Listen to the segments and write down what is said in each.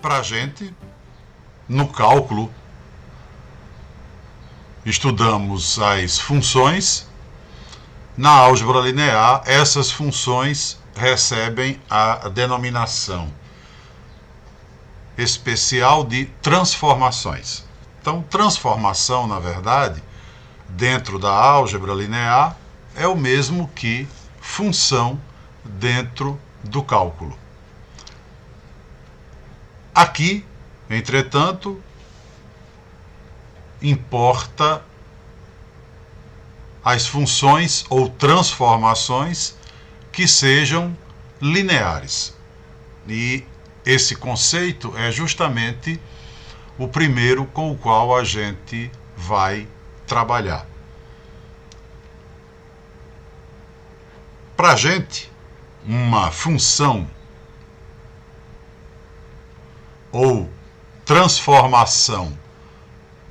para a gente, no cálculo, estudamos as funções. Na álgebra linear, essas funções recebem a denominação especial de transformações. Então, transformação, na verdade, dentro da álgebra linear, é o mesmo que função dentro do cálculo. Aqui, entretanto, importa as funções ou transformações que sejam lineares. E esse conceito é justamente o primeiro com o qual a gente vai trabalhar. Para a gente, uma função ou transformação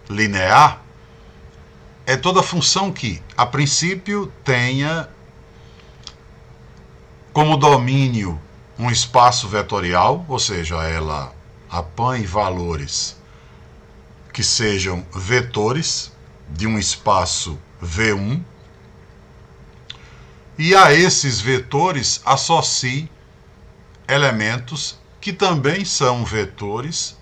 linear é toda função que, a princípio, tenha como domínio um espaço vetorial, ou seja, ela apanhe valores que sejam vetores de um espaço V1, e a esses vetores associe elementos que também são vetores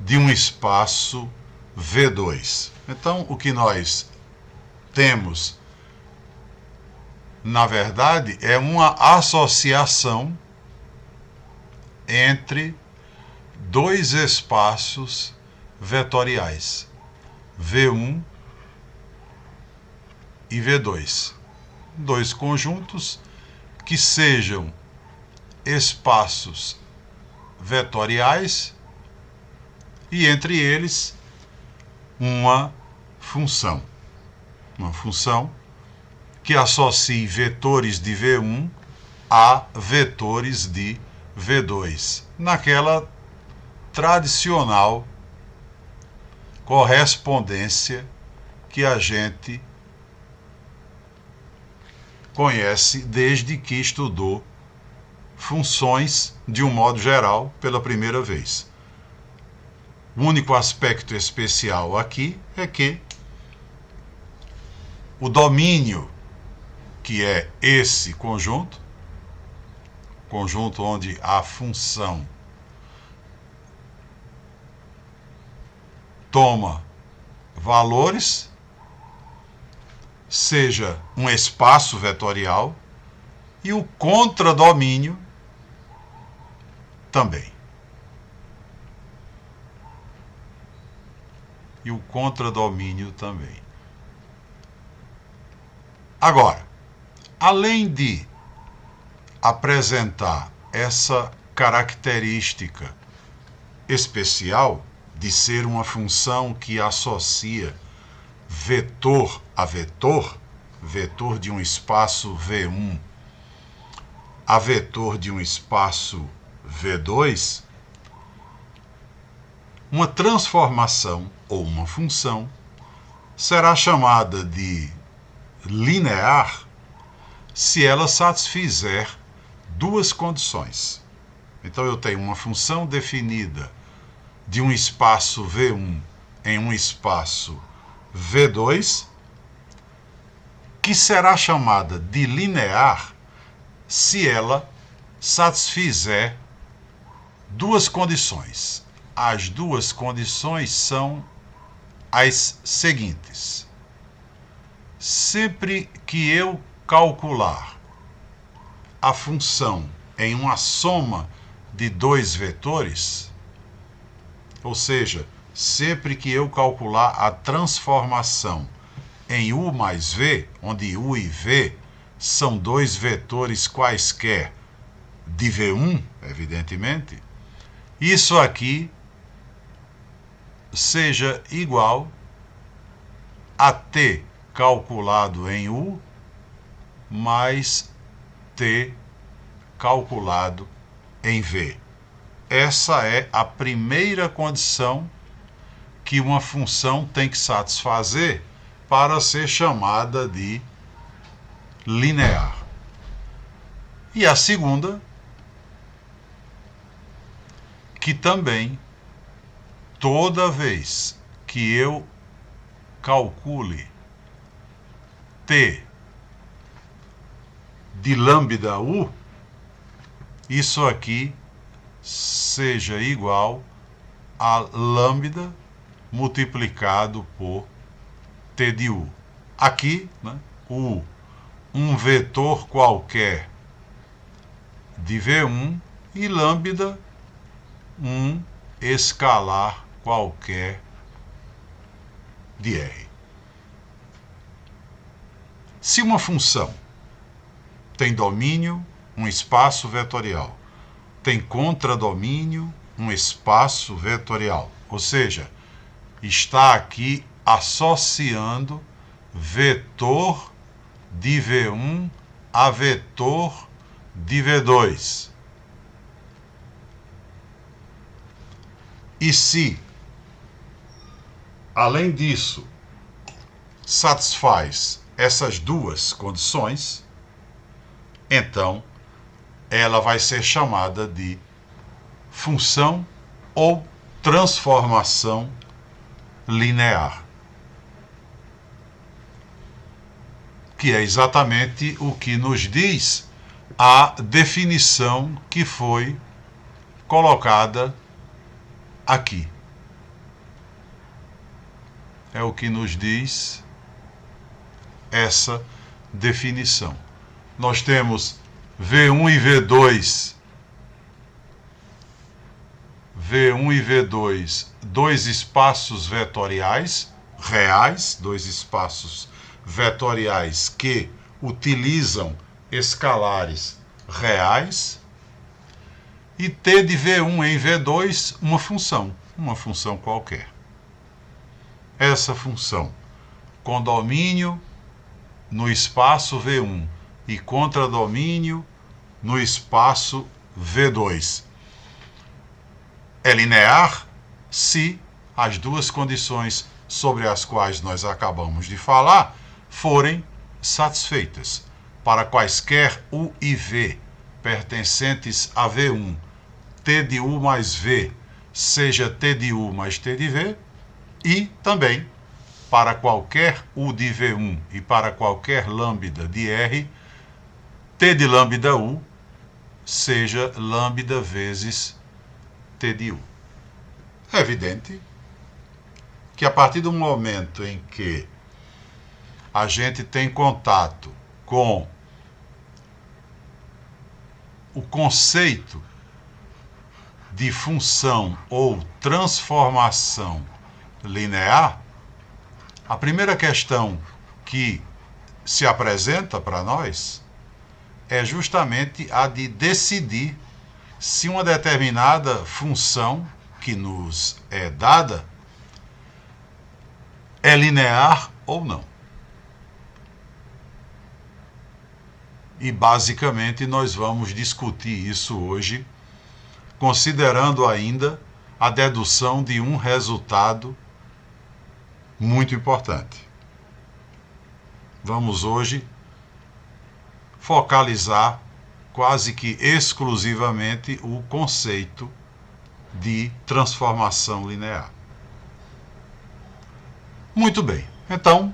de um espaço V2. Então, o que nós temos, na verdade, é uma associação entre dois espaços vetoriais, V1 e V2. Dois conjuntos que sejam espaços vetoriais e entre eles uma função que associe vetores de V1 a vetores de V2, naquela tradicional correspondência que a gente conhece desde que estudou funções de um modo geral pela primeira vez. O único aspecto especial aqui é que o domínio, que é esse conjunto onde a função toma valores, seja um espaço vetorial, e o contradomínio também. Agora, além de apresentar essa característica especial de ser uma função que associa vetor a vetor, vetor de um espaço V1 a vetor de um espaço V2, uma transformação ou uma função será chamada de linear se ela satisfizer duas condições. Então eu tenho uma função definida de um espaço V1 em um espaço V2, que será chamada de linear se ela satisfizer duas condições. As duas condições são as seguintes: sempre que eu calcular a função em uma soma de dois vetores, ou seja, sempre que eu calcular a transformação em U mais V, onde U e V são dois vetores quaisquer de V1, evidentemente, isso aqui seja igual a T calculado em U mais T calculado em V. Essa é a primeira condição que uma função tem que satisfazer para ser chamada de linear. E a segunda, que também, toda vez que eu calcule T de lambda U, isso aqui seja igual a lambda multiplicado por T de U. Aqui, né, U, um vetor qualquer de V1 e lambda, um escalar qualquer de R. Se uma função tem domínio, um espaço vetorial, tem contradomínio, um espaço vetorial, ou seja, está aqui associando vetor de V1 a vetor de V2. E se, além disso, satisfaz essas duas condições, então ela vai ser chamada de função ou transformação linear, que é exatamente o que nos diz a definição que foi colocada aqui. É o que nos diz essa definição. Nós temos V1 e V2, dois espaços vetoriais reais, dois espaços vetoriais que utilizam escalares reais, e T de V1 em V2, uma função qualquer. Essa função, com domínio no espaço V1 e contradomínio no espaço V2, é linear se as duas condições sobre as quais nós acabamos de falar forem satisfeitas. Para quaisquer U e V pertencentes a V1, T de U mais V seja T de U mais T de V, e também para qualquer U de V1 e para qualquer lambda de R, T de lambda U seja lambda vezes T de U. É evidente que a partir do momento em que a gente tem contato com o conceito de função ou transformação linear, a primeira questão que se apresenta para nós é justamente a de decidir se uma determinada função que nos é dada é linear ou não. E basicamente nós vamos discutir isso hoje, considerando ainda a dedução de um resultado muito importante. Vamos hoje focalizar quase que exclusivamente o conceito de transformação linear. Muito bem, então,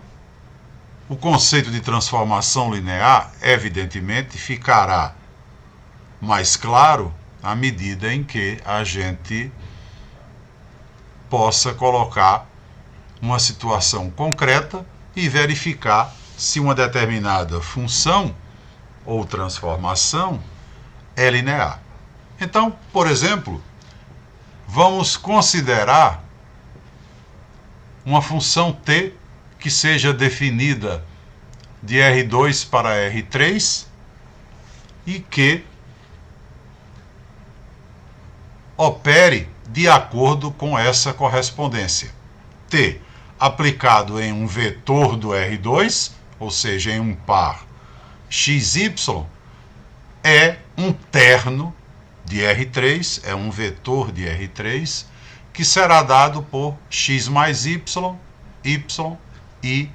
o conceito de transformação linear, evidentemente, ficará mais claro à medida em que a gente possa colocar uma situação concreta e verificar se uma determinada função ou transformação é linear. Então, por exemplo, vamos considerar uma função t que seja definida de R2 para R3 e que opere de acordo com essa correspondência. T aplicado em um vetor do R2, ou seja, em um par xy, é um terno de R3, é um vetor de R3, que será dado por x mais y e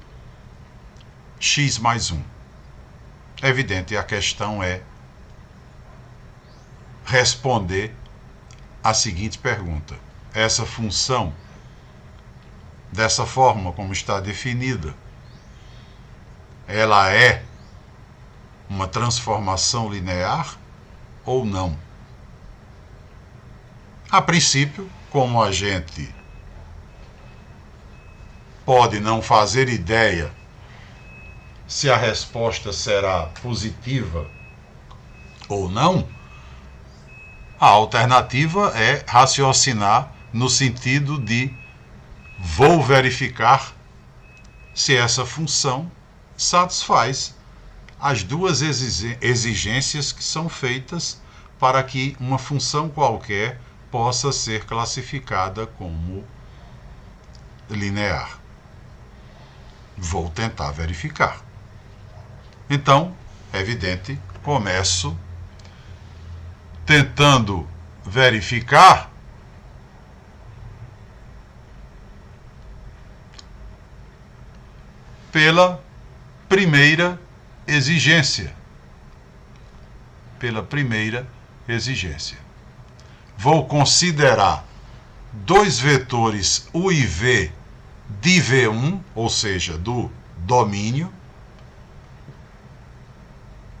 x mais 1. É evidente, a questão é responder a seguinte pergunta: essa função, dessa forma como está definida, ela é uma transformação linear ou não? A princípio, como a gente pode não fazer ideia se a resposta será positiva ou não, a alternativa é raciocinar no sentido de vou verificar se essa função satisfaz as duas exigências que são feitas para que uma função qualquer possa ser classificada como linear. Vou tentar verificar. Então, é evidente, começo tentando verificar pela primeira exigência. Pela primeira exigência. Vou considerar dois vetores U e V de V1, ou seja, do domínio,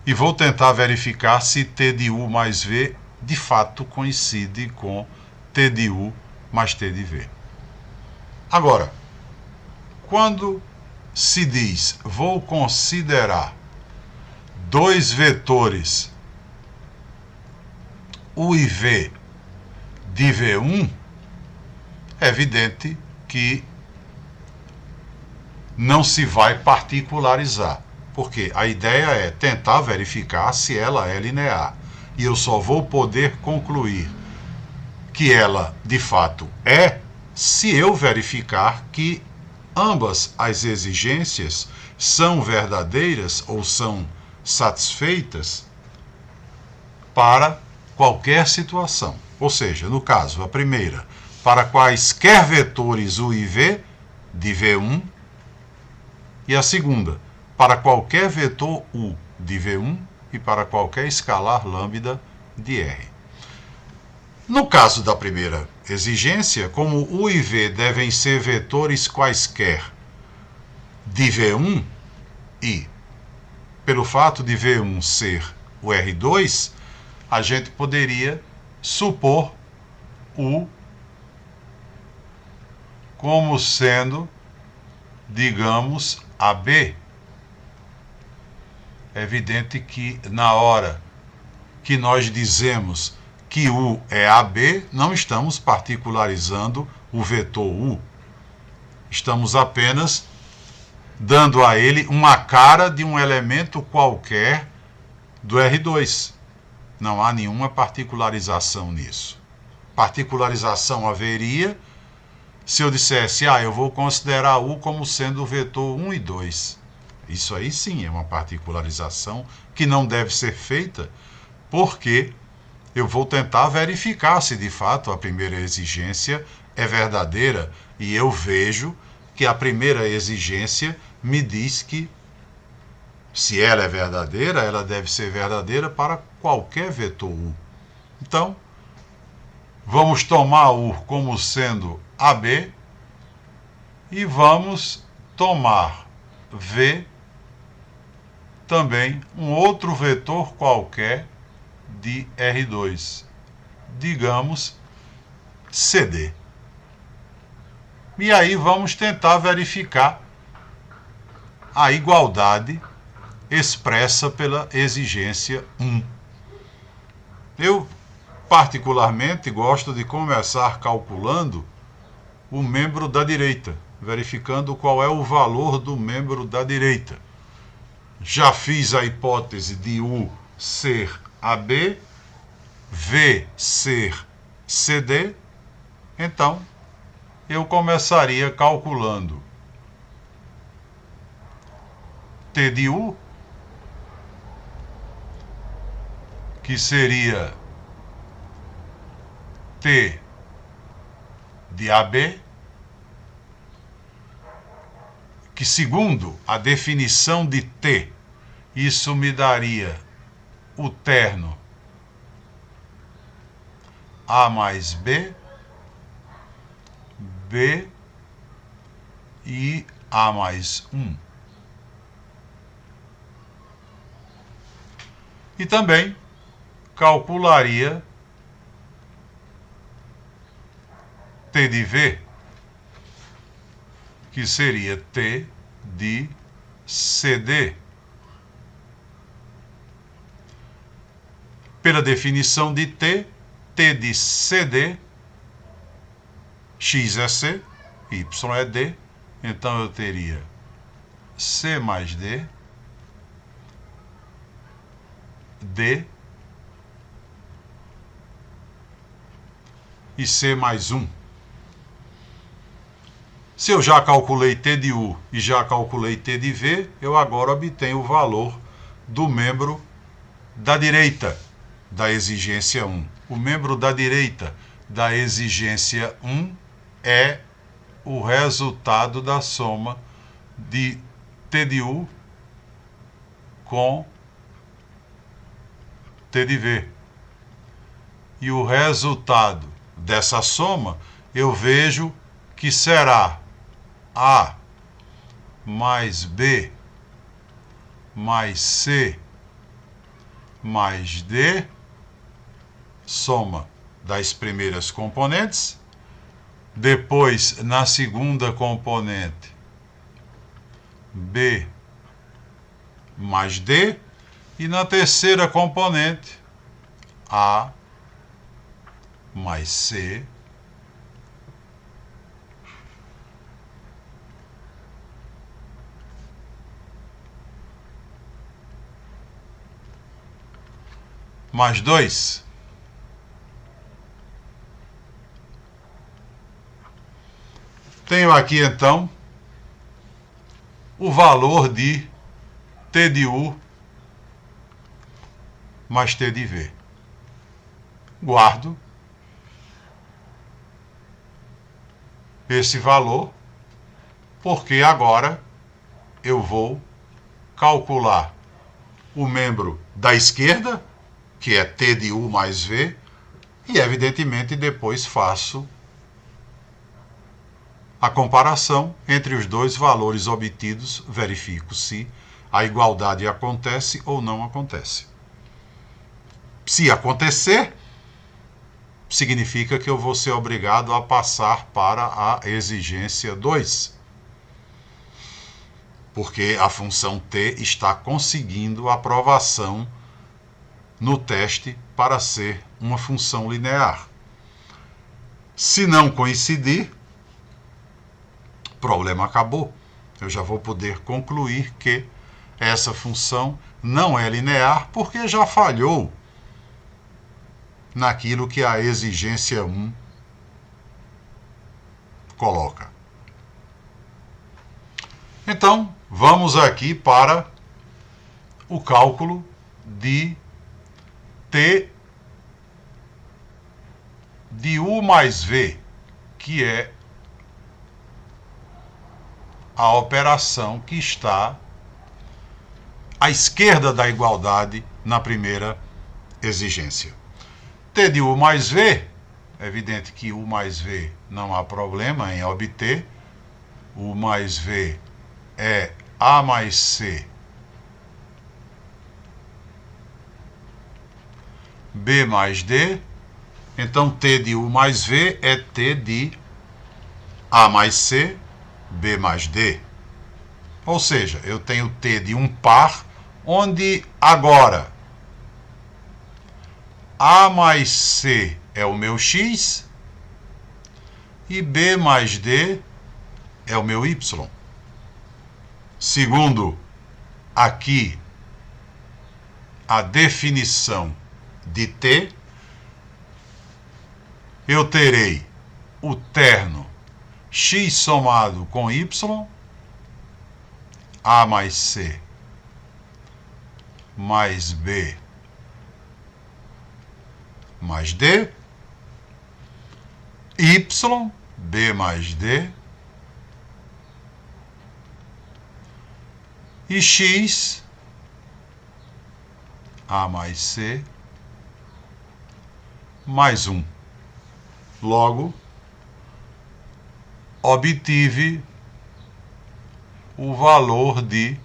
e vou tentar verificar se T de U mais V de fato coincide com T de U mais T de V. Agora, quando se diz vou considerar dois vetores U e V de V1, é evidente que não se vai particularizar, porque a ideia é tentar verificar se ela é linear. E eu só vou poder concluir que ela de fato é se eu verificar que ambas as exigências são verdadeiras ou são satisfeitas para qualquer situação. Ou seja, no caso, a primeira, para quaisquer vetores U e V de V1, e a segunda, para qualquer vetor U de V1 e para qualquer escalar lambda de R. No caso da primeira exigência, como U e V devem ser vetores quaisquer de V1 e, pelo fato de V1 ser o R2, a gente poderia supor U como sendo, digamos, AB. É evidente que na hora que nós dizemos que U é AB, não estamos particularizando o vetor U. Estamos apenas dando a ele uma cara de um elemento qualquer do R2. Não há nenhuma particularização nisso. Particularização haveria se eu dissesse, eu vou considerar U como sendo o vetor 1 e 2. Isso aí sim é uma particularização que não deve ser feita, porque eu vou tentar verificar se de fato a primeira exigência é verdadeira, e eu vejo que a primeira exigência me diz que, se ela é verdadeira, ela deve ser verdadeira para qualquer vetor U. Então, vamos tomar U como sendo AB e vamos tomar V também um outro vetor qualquer de R2, digamos CD. E aí vamos tentar verificar a igualdade expressa pela exigência 1. Eu, particularmente, gosto de começar calculando o membro da direita, verificando qual é o valor do membro da direita. Já fiz a hipótese de U ser AB, V ser CD, então eu começaria calculando T de U, que seria T de AB, que segundo a definição de T, isso me daria o terno A mais B, B e A mais 1. E também calcularia T de V, que seria T de CD. Pela definição de T, T de CD, X é C, Y é D, então eu teria C mais D, D e C mais 1. Se eu já calculei T de U e já calculei T de V, eu agora obtenho o valor do membro da direita da exigência 1. O membro da direita da exigência 1 é o resultado da soma de T de U com T de V. E o resultado dessa soma eu vejo que será A mais B mais C mais D, soma das primeiras componentes. Depois, na segunda componente, B mais D. E na terceira componente, A mais C mais 2. Tenho aqui então o valor de T de U mais T de V. Guardo esse valor, porque agora eu vou calcular o membro da esquerda, que é T de U mais V, e evidentemente depois faço a comparação entre os dois valores obtidos, verifico se a igualdade acontece ou não acontece. Se acontecer, significa que eu vou ser obrigado a passar para a exigência 2, porque a função t está conseguindo aprovação no teste para ser uma função linear. Se não coincidir, o problema acabou. Eu já vou poder concluir que essa função não é linear porque já falhou naquilo que a exigência 1 coloca. Então, vamos aqui para o cálculo de T de U mais V, que é a operação que está à esquerda da igualdade na primeira exigência. T de U mais V, é evidente que U mais V não há problema em obter. U mais V é A mais C B mais D. Então, T de U mais V é T de A mais C B mais D. Ou seja, eu tenho T de um par, onde agora A mais C é o meu X e B mais D é o meu Y. Segundo aqui a definição de T, eu terei o terno X somado com Y, A mais C mais B mais D, Y, B mais D, e X, A mais C, mais 1. Logo, obtive o valor de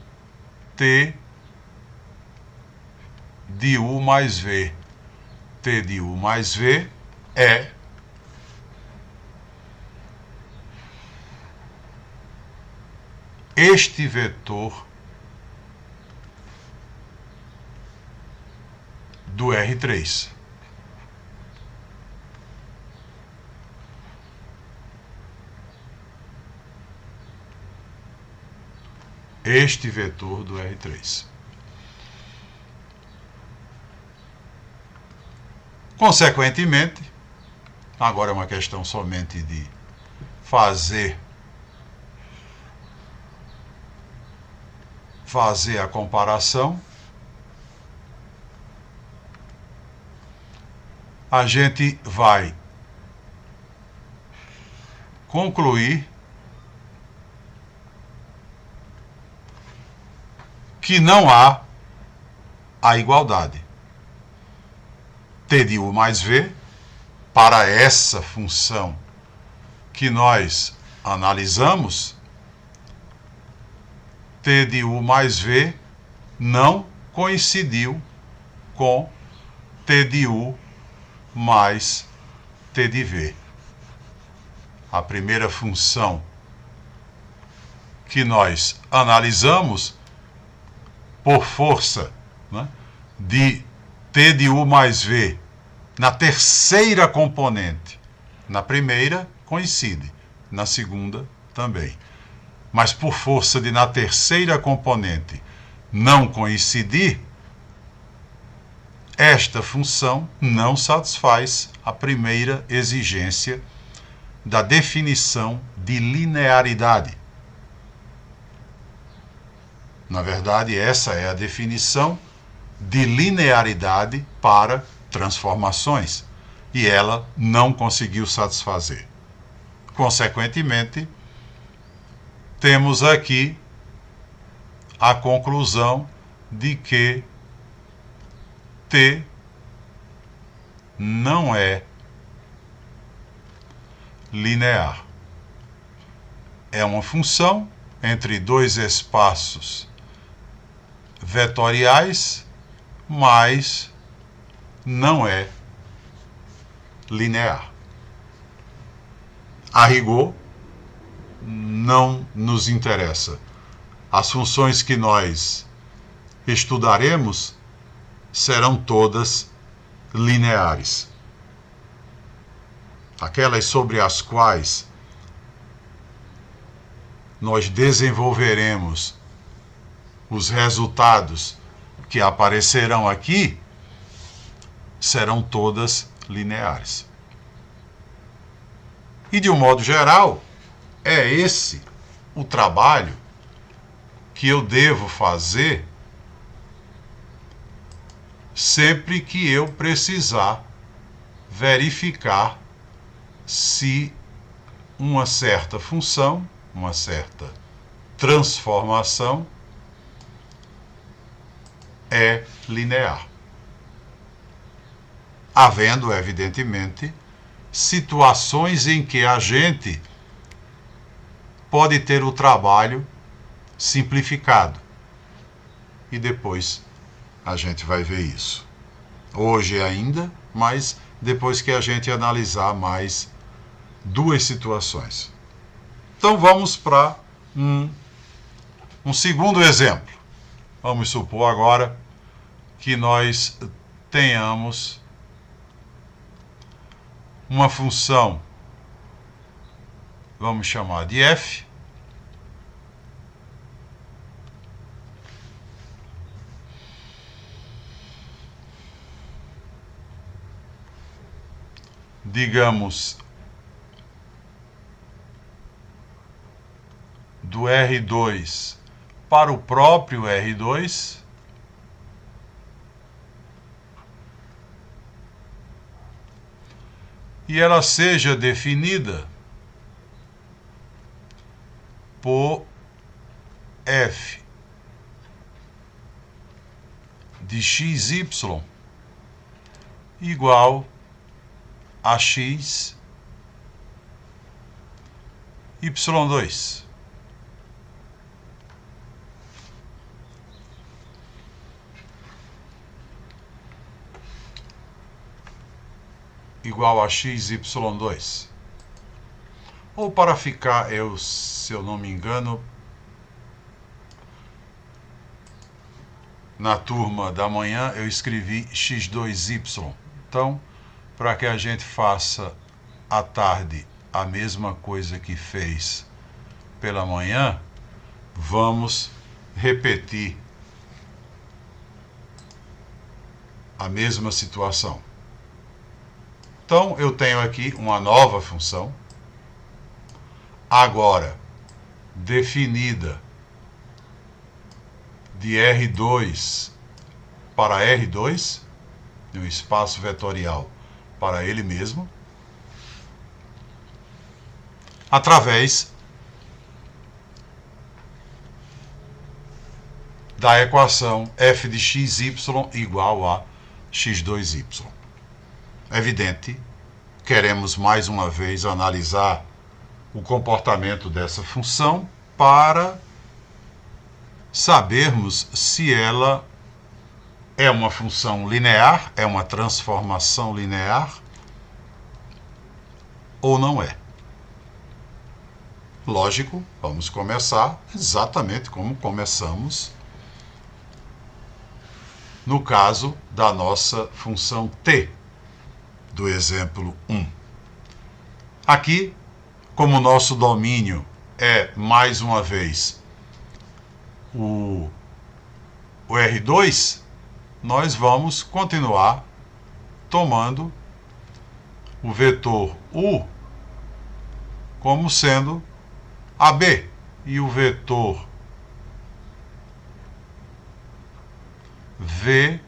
T de U mais V. T de U mais V é este vetor do R3. Este vetor do R3. Consequentemente, agora é uma questão somente de fazer a comparação. A gente vai concluir que não há a igualdade. T de U mais V, para essa função que nós analisamos, T de U mais V não coincidiu com T de U mais T de V. A primeira função que nós analisamos, por força, né, de T de U mais V na terceira componente. Na primeira, coincide. Na segunda, também. Mas por força de na terceira componente não coincidir, esta função não satisfaz a primeira exigência da definição de linearidade. Na verdade, essa é a definição de linearidade para transformações, e ela não conseguiu satisfazer. Consequentemente, temos aqui a conclusão de que T não é linear. É uma função entre dois espaços vetoriais, mas não é linear. A rigor, não nos interessa. As funções que nós estudaremos serão todas lineares. Aquelas sobre as quais nós desenvolveremos os resultados que aparecerão aqui serão todas lineares. E de um modo geral, é esse o trabalho que eu devo fazer sempre que eu precisar verificar se uma certa função, uma certa transformação é linear. Havendo, evidentemente, situações em que a gente pode ter o trabalho simplificado. E depois a gente vai ver isso. Hoje ainda, mas depois que a gente analisar mais duas situações. Então vamos para um segundo exemplo. Vamos supor agora que nós tenhamos uma função, vamos chamar de f, digamos, do R2 para o próprio R2, e ela seja definida por f de xy igual a x y2 igual a x, y2. Ou para ficar, se eu não me engano, na turma da manhã eu escrevi x2y. Então, para que a gente faça à tarde a mesma coisa que fez pela manhã, vamos repetir a mesma situação. Então, eu tenho aqui uma nova função, agora definida de R2 para R2, um espaço vetorial para ele mesmo, através da equação f de xy igual a x2y. Evidente, queremos mais uma vez analisar o comportamento dessa função para sabermos se ela é uma função linear, é uma transformação linear ou não é. Lógico, vamos começar exatamente como começamos no caso da nossa função t, do exemplo 1. Aqui, como o nosso domínio é, mais uma vez, o R2, nós vamos continuar tomando o vetor U como sendo AB e o vetor V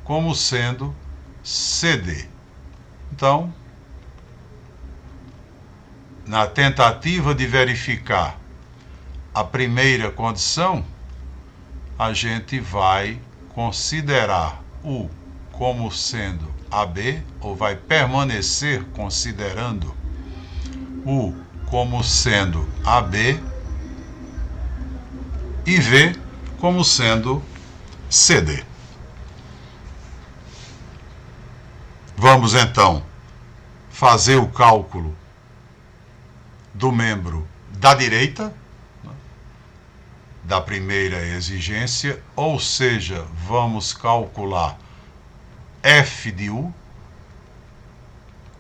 como sendo CD. Então, na tentativa de verificar a primeira condição, a gente vai considerar U como sendo AB, ou vai permanecer considerando U como sendo AB e V como sendo CD. Vamos então fazer o cálculo do membro da direita, da primeira exigência, ou seja, vamos calcular f de U,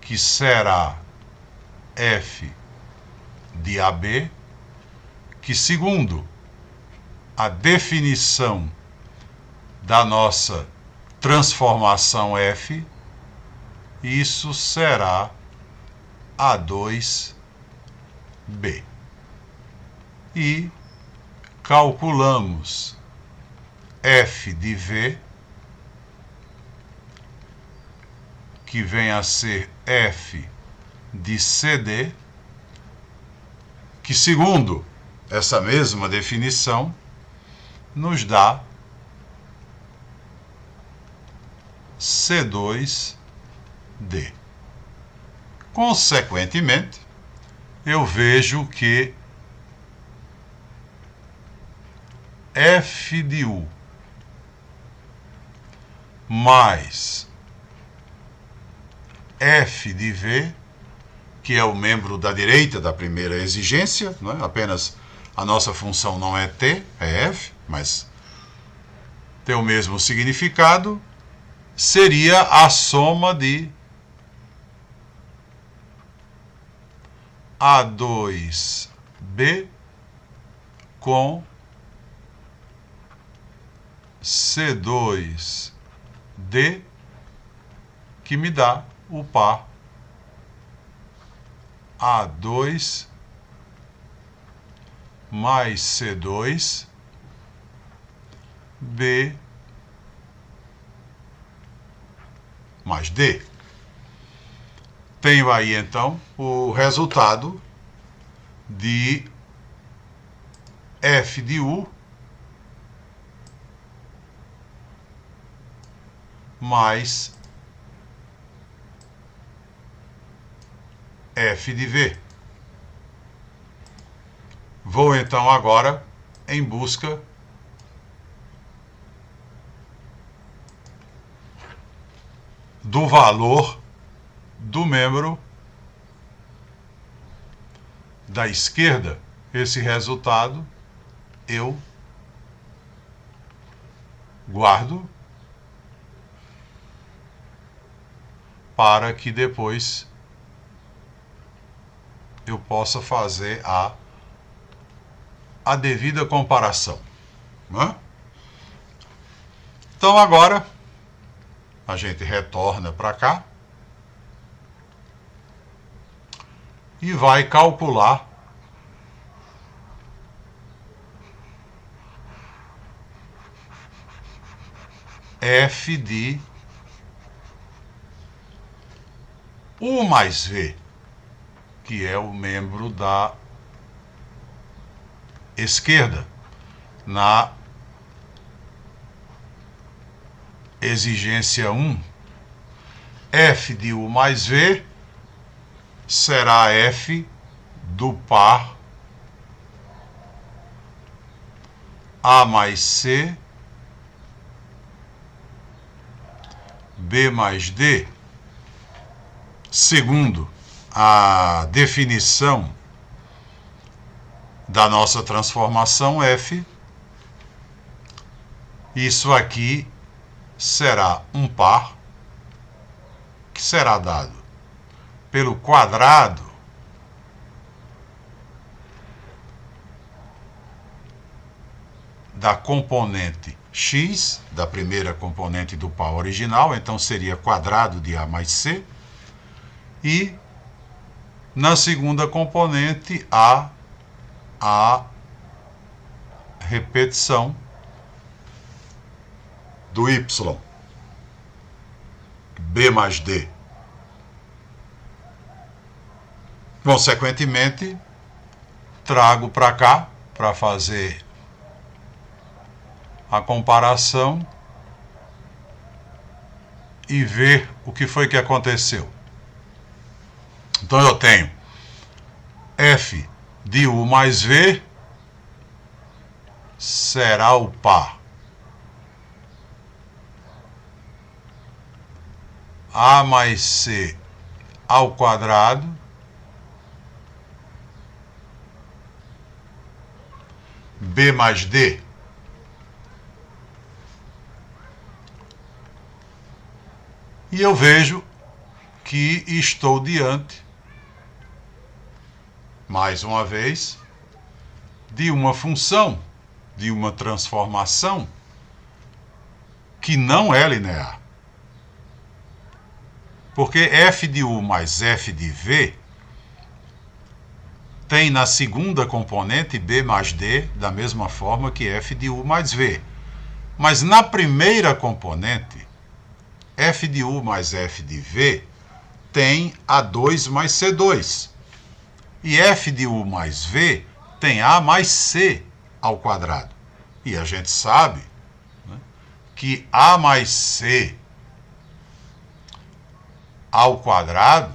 que será f de AB, que segundo a definição da nossa transformação f, isso será A2B. E calculamos f de V, que vem a ser f de CD, que segundo essa mesma definição nos dá C2D. Consequentemente, eu vejo que f de U mais f de V, que é o membro da direita da primeira exigência, não é? Apenas a nossa função não é t, é f, mas tem o mesmo significado, seria a soma de A2B com C2D, que me dá o par A2 mais C2 B mais D. Tenho aí então o resultado de f de U mais f de V. Vou então agora em busca do valor do membro da esquerda. Esse resultado eu guardo para que depois eu possa fazer a devida comparação, né? Então agora a gente retorna para cá e vai calcular f de U mais V, que é o membro da esquerda, na exigência 1. F de U mais V será F do par A mais C, B mais D. Segundo a definição da nossa transformação F, isso aqui será um par que será dado pelo quadrado da componente x, da primeira componente do par original, então seria quadrado de A mais C, e na segunda componente a repetição do y, B mais D. Consequentemente, trago para cá para fazer a comparação e ver o que foi que aconteceu. Então eu tenho F de U mais V será o par A mais C ao quadrado B mais D. E eu vejo que estou diante, mais uma vez, de uma função, de uma transformação que não é linear. Porque f de U mais f de V tem na segunda componente B mais D, da mesma forma que f de U mais V. Mas na primeira componente, f de U mais f de V tem A2 mais C2. E f de U mais V tem A mais C ao quadrado. E a gente sabe, né, que A mais C ao quadrado,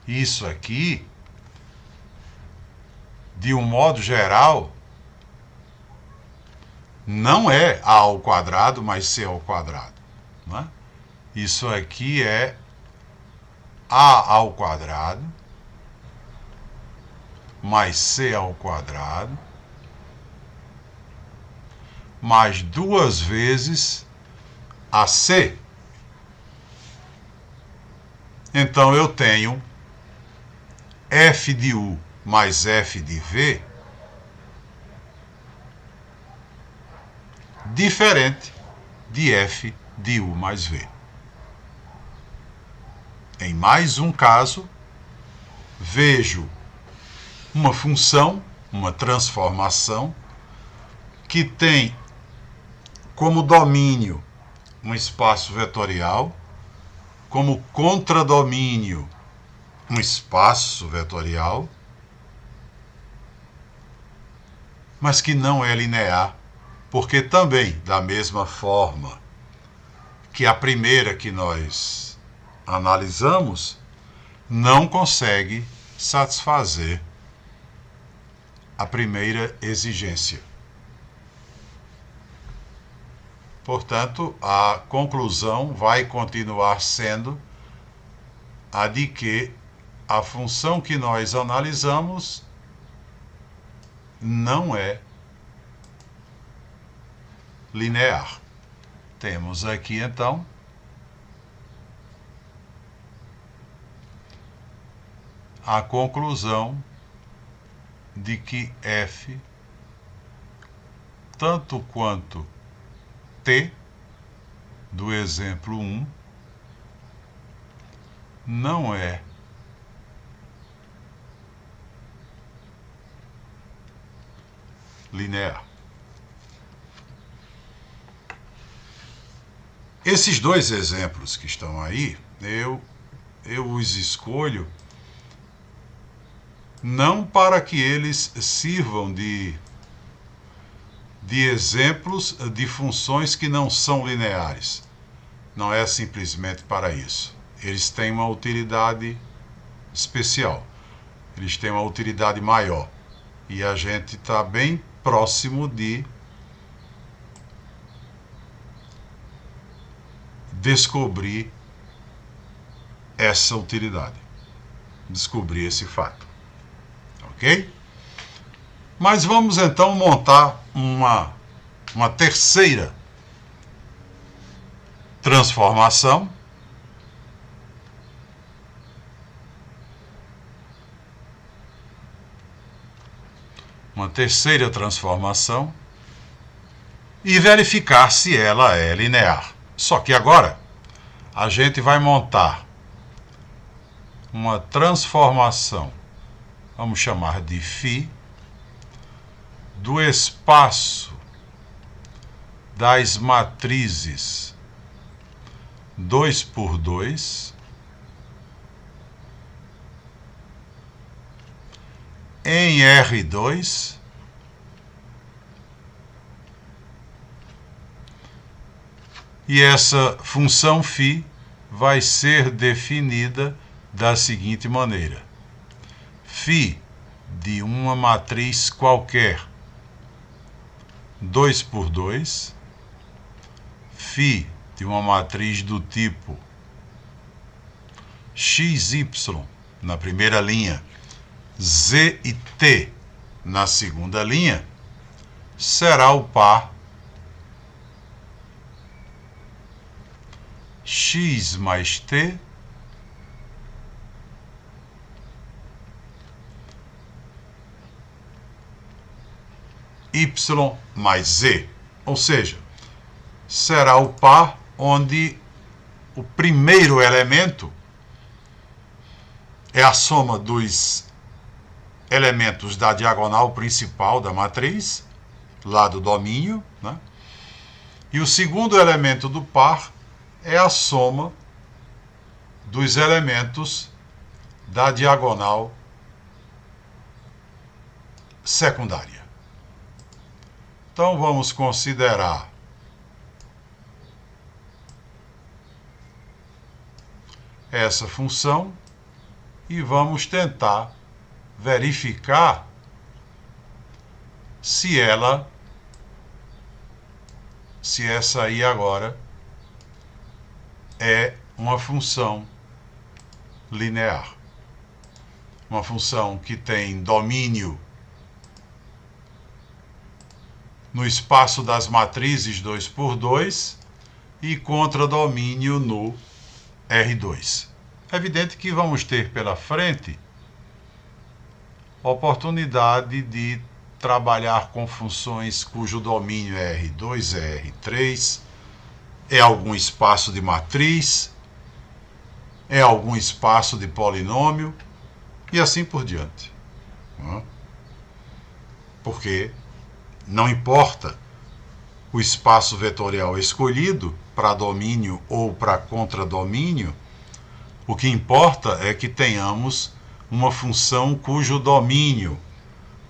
isso aqui, de um modo geral, não é A ao quadrado mais C ao quadrado, né? Isso aqui é A ao quadrado mais C ao quadrado mais 2 vezes AC. Então eu tenho f de U mais f de V diferente de f de U mais V. Em mais um caso, vejo uma função, uma transformação, que tem como domínio um espaço vetorial, como contradomínio um espaço vetorial, mas que não é linear, porque também, da mesma forma que a primeira que nós analisamos, não consegue satisfazer a primeira exigência. Portanto, a conclusão vai continuar sendo a de que a função que nós analisamos não é linear. Temos aqui, então, a conclusão de que f, tanto quanto t, do exemplo 1, não é linear. Esses dois exemplos que estão aí, eu os escolho não para que eles sirvam de exemplos de funções que não são lineares. Não é simplesmente para isso. Eles têm uma utilidade especial. Eles têm uma utilidade maior. E a gente está bem próximo de descobrir essa utilidade. Descobrir esse fato. Ok? Mas vamos então montar uma terceira transformação. Uma terceira transformação e verificar se ela é linear. Só que agora a gente vai montar uma transformação, vamos chamar de φ, do espaço das matrizes 2×2 em R2 e essa função φ vai ser definida da seguinte maneira: φ de uma matriz qualquer 2×2, φ de uma matriz do tipo xy na primeira linha, z e t na segunda linha, será o par x mais t y mais z, ou seja, será o par onde o primeiro elemento é a soma dos elementos da diagonal principal da matriz, lá do domínio, né? E o segundo elemento do par é a soma dos elementos da diagonal secundária. Então vamos considerar essa função e vamos tentar verificar se essa aí agora é uma função linear. Uma função que tem domínio no espaço das matrizes 2×2 e contradomínio no R2. É evidente que vamos ter pela frente oportunidade de trabalhar com funções cujo domínio é R2, é R3, é algum espaço de matriz, é algum espaço de polinômio e assim por diante. Porque não importa o espaço vetorial escolhido para domínio ou para contradomínio, o que importa é que tenhamos uma função cujo domínio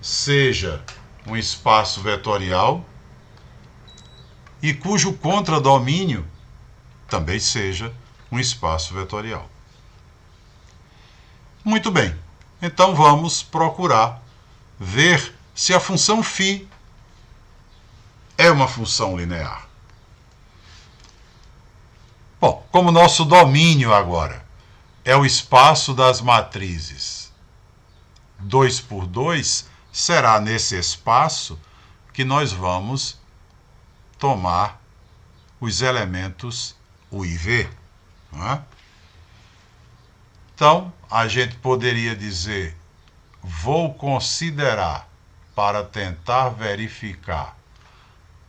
seja um espaço vetorial e cujo contradomínio também seja um espaço vetorial. Muito bem, então vamos procurar ver se a função φ é uma função linear. Bom, como nosso domínio agora é o espaço das matrizes 2 por 2, será nesse espaço que nós vamos tomar os elementos U e V. Não é? Então, a gente poderia dizer, vou considerar, para tentar verificar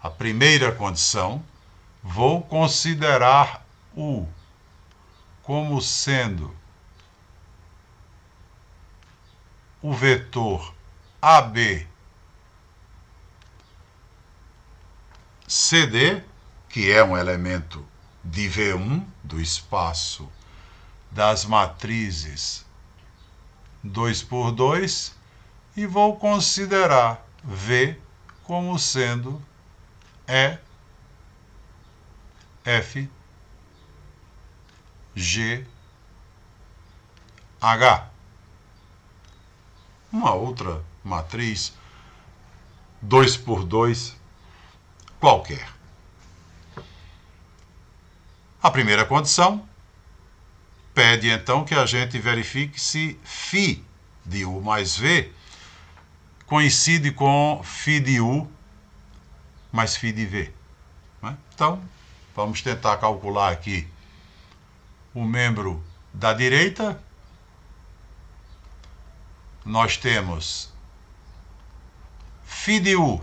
a primeira condição, vou considerar U como sendo o vetor AB CD, que é um elemento de V1 do espaço das matrizes 2 por 2, e vou considerar V como sendo E, F, G, H. Uma outra matriz 2 por 2 qualquer. A primeira condição pede então que a gente verifique se φ de U mais V coincide com φ de U mais φ de V. Então, vamos tentar calcular aqui o membro da direita. Nós temos φ de U.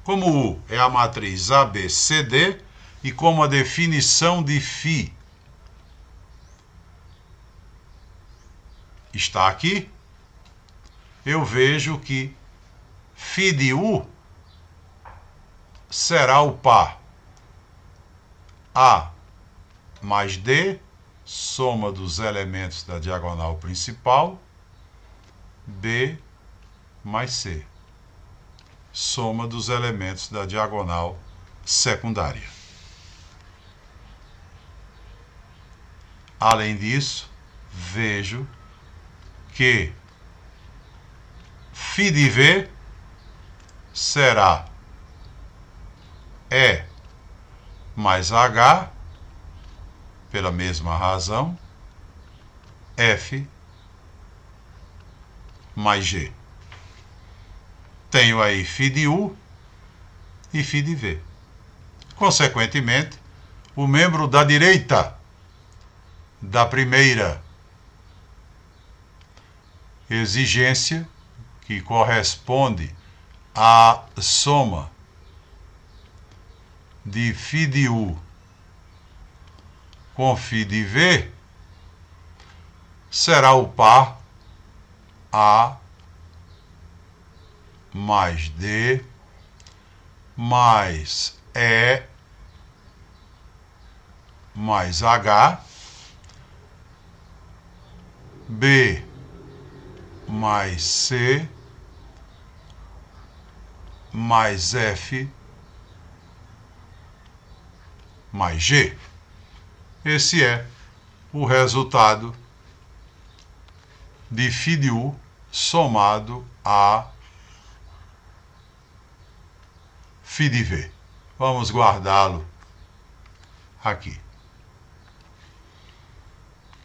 Como U é a matriz ABCD e como a definição de φ está aqui, eu vejo que φ de U será o par A mais D, soma dos elementos da diagonal principal, B mais C, soma dos elementos da diagonal secundária. Além disso, vejo que φ de V será E mais H, pela mesma razão, F mais G. Tenho aí φ de U e φ de V. Consequentemente, o membro da direita da primeira exigência, que corresponde à soma de φ de U com φ de V, será o par A mais D mais E mais H, B mais C mais F mais G. Esse é o resultado de φ de U somado a φ de V. Vamos guardá-lo aqui.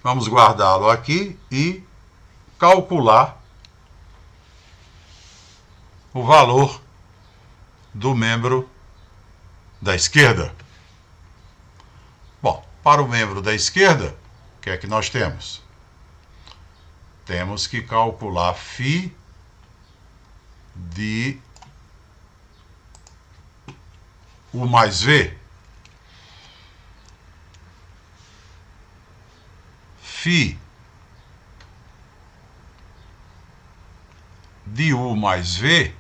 Vamos guardá-lo aqui e calcular o valor do membro da esquerda. Bom, para o membro da esquerda, o que é que nós temos? Temos que calcular φ de U mais V. φ de U mais V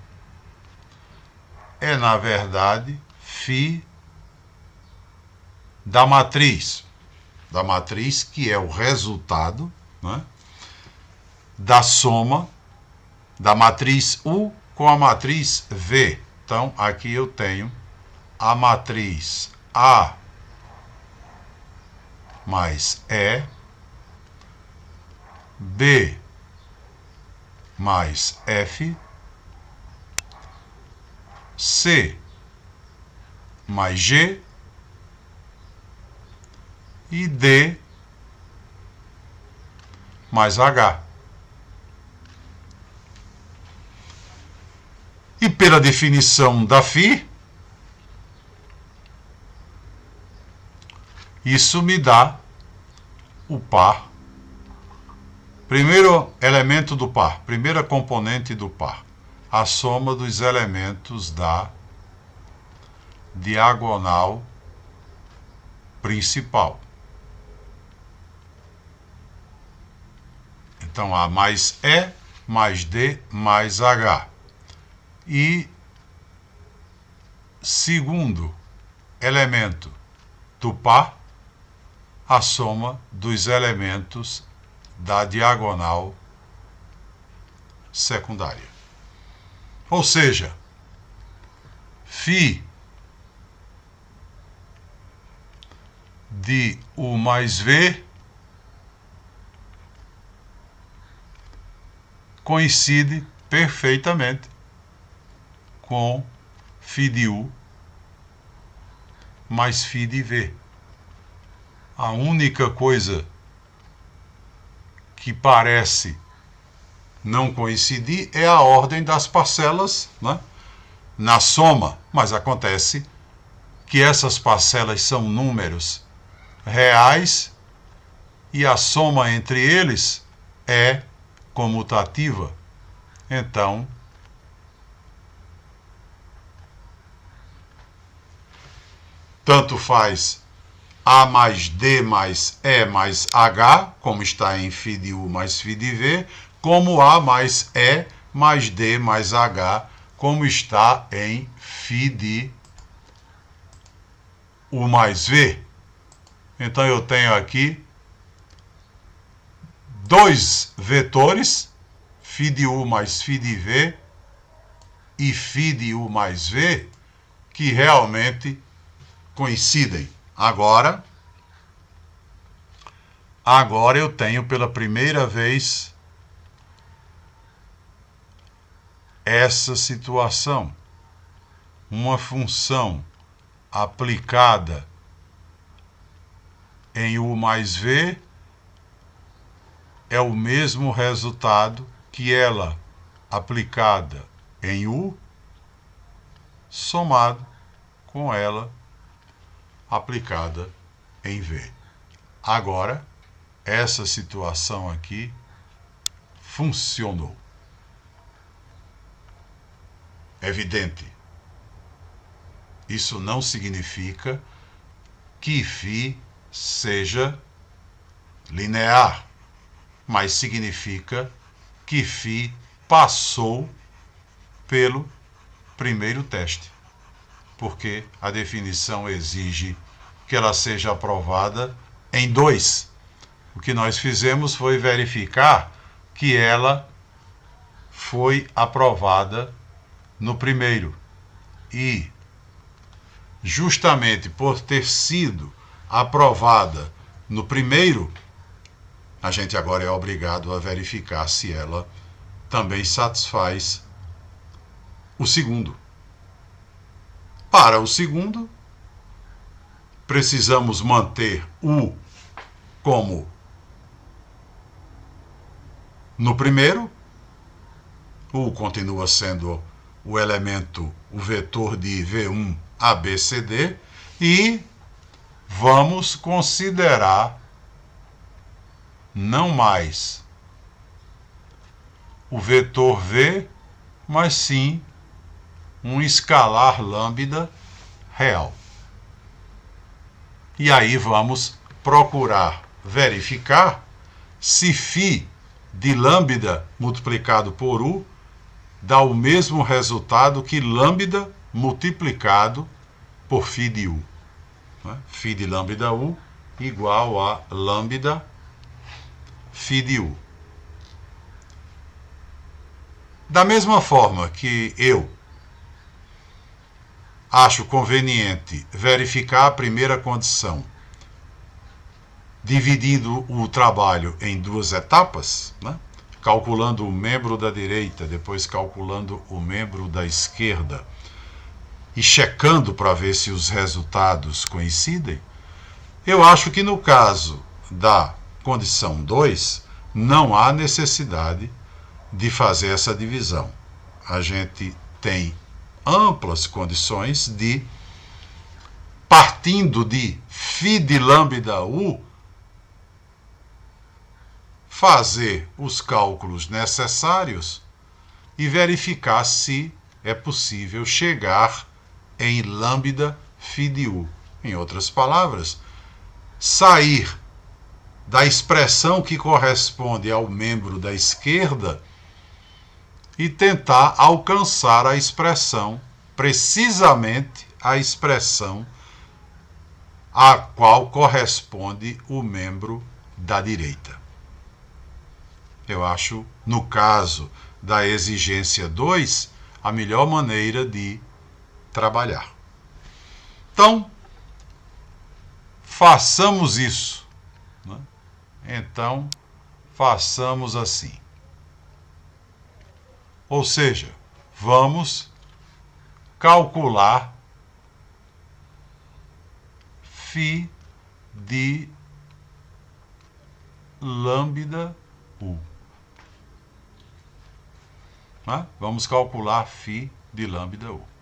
é, na verdade, φ da matriz que é o resultado, né, da soma da matriz U com a matriz V. Então, aqui eu tenho a matriz A mais E, B mais F C mais G e D mais H. E pela definição da φ, isso me dá o par. Primeiro elemento do par, primeira componente do par, a soma dos elementos da diagonal principal. Então, A mais E mais D mais H. E segundo elemento do par, a soma dos elementos da diagonal secundária. Ou seja, φ de U mais V coincide perfeitamente com φ de U mais φ de V. A única coisa que parece não coincidir é a ordem das parcelas, né, na soma, mas acontece que essas parcelas são números reais e a soma entre eles é comutativa. Então, tanto faz A mais D mais E mais H, como está em φ de U mais φ de V, como A mais E mais D mais H, como está em φ de U mais V. Então eu tenho aqui dois vetores, φ de U mais φ de V e φ de U mais V, que realmente coincidem. Agora eu tenho pela primeira vez essa situação. Uma função aplicada em U mais V é o mesmo resultado que ela aplicada em U, somado com ela aplicada em V. Agora, essa situação aqui funcionou. Evidente. Isso não significa que φ seja linear, mas significa que φ passou pelo primeiro teste, porque a definição exige que ela seja aprovada em 2. O que nós fizemos foi verificar que ela foi aprovada no primeiro. E, justamente por ter sido aprovada no primeiro, a gente agora é obrigado a verificar se ela também satisfaz o segundo. Para o segundo, precisamos manter U como no primeiro. U continua sendo o elemento, o vetor de V1, A, B, C, D. E vamos considerar não mais o vetor V, mas sim um escalar lambda real. E aí vamos procurar verificar se φ de lambda multiplicado por U dá o mesmo resultado que lambda multiplicado por φ de U. Φ de lambda U igual a lambda φ de U. Da mesma forma que eu acho conveniente verificar a primeira condição, dividindo o trabalho em 2 etapas, né? Calculando o membro da direita, depois calculando o membro da esquerda, e checando para ver se os resultados coincidem, eu acho que no caso da condição 2, não há necessidade de fazer essa divisão. A gente tem amplas condições de, partindo de φ de lambda u, fazer os cálculos necessários e verificar se é possível chegar em lambda φ de u. Em outras palavras, sair da expressão que corresponde ao membro da esquerda e tentar alcançar a expressão, precisamente a expressão a qual corresponde o membro da direita. Eu acho, no caso da exigência 2, a melhor maneira de trabalhar. Então, façamos isso. Né? Então, façamos assim. Ou seja, vamos calcular φ de lambda u. Né? Vamos calcular φ de lambda u.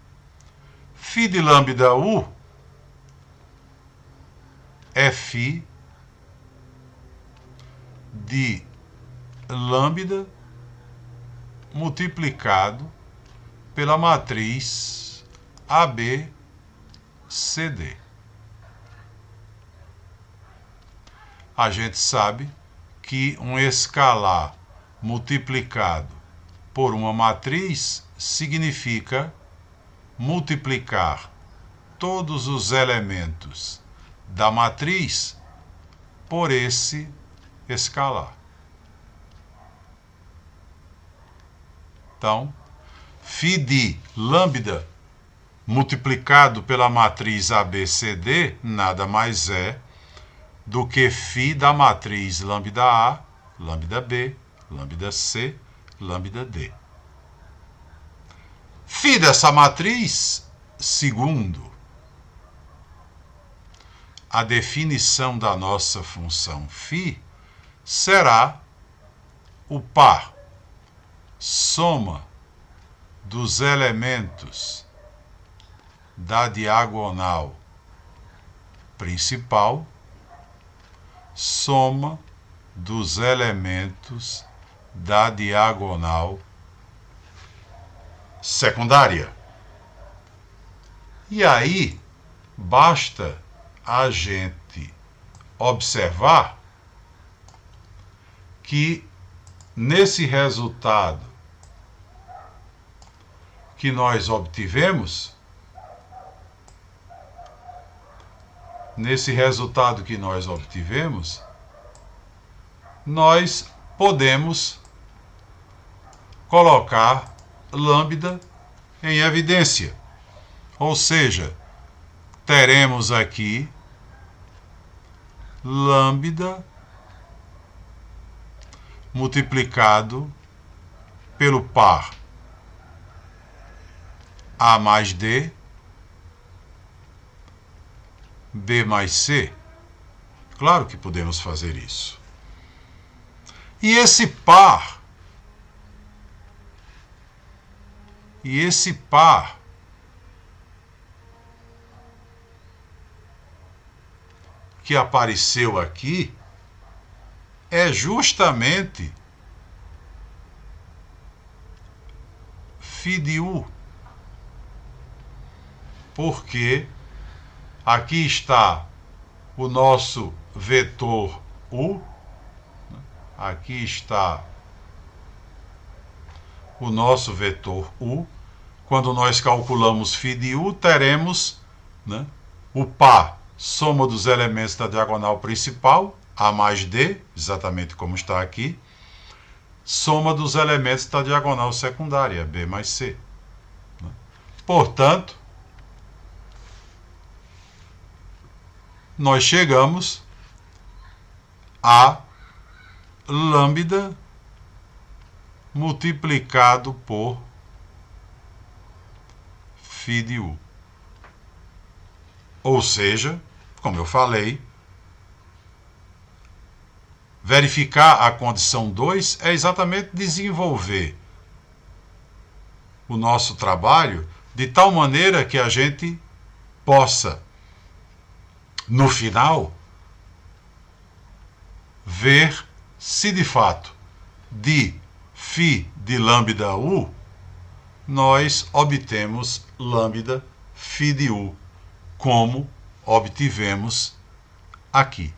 Φ de lambda u é φ de lambda multiplicado pela matriz ABCD. A gente sabe que um escalar multiplicado por uma matriz significa multiplicar todos os elementos da matriz por esse escalar. Então, φ de lambda multiplicado pela matriz ABCD nada mais é do que φ da matriz lambda A, lambda B, lambda C, lambda D. φ dessa matriz, segundo a definição da nossa função φ, será o par soma dos elementos da diagonal principal, soma dos elementos da diagonal secundária. E aí, basta a gente observar que nesse resultado que nós obtivemos, nós podemos colocar lambda em evidência. Ou seja, teremos aqui lambda multiplicado pelo par A mais D, B mais C. Claro que podemos fazer isso. E esse par que apareceu aqui é justamente φ de u, porque aqui está o nosso vetor u, aqui está o nosso vetor u. Quando nós calculamos φ de u, teremos, né, o par soma dos elementos da diagonal principal, A mais D, exatamente como está aqui, soma dos elementos da diagonal secundária, B mais C. Portanto, nós chegamos a lambda multiplicado por φ de u. Ou seja, como eu falei, verificar a condição 2 é exatamente desenvolver o nosso trabalho de tal maneira que a gente possa, no final, ver se de fato de φ de lambda u nós obtemos lambda φ de u, como obtivemos aqui.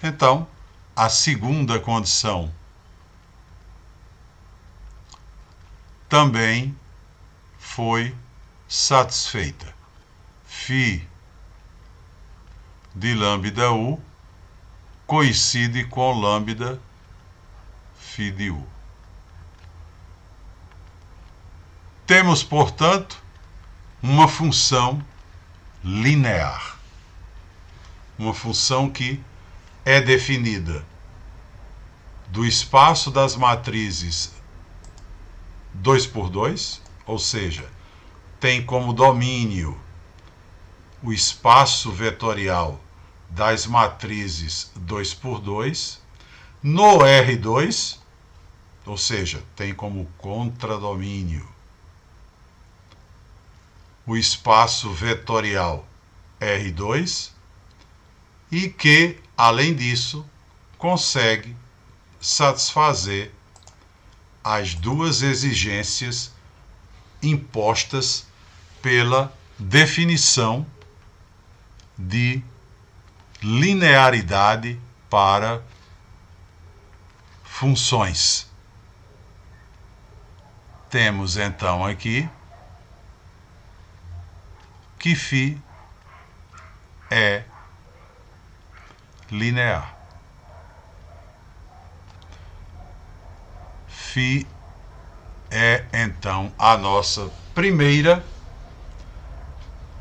Então, a segunda condição também foi satisfeita. φ de lambda u coincide com lambda φ de u. Temos, portanto, uma função linear. Uma função que é definida do espaço das matrizes 2×2, ou seja, tem como domínio o espaço vetorial das matrizes 2×2, no R2, ou seja, tem como contradomínio o espaço vetorial R2 e que, além disso, consegue satisfazer as duas exigências impostas pela definição de linearidade para funções. Temos então aqui que φ é linear. φ é então a nossa primeira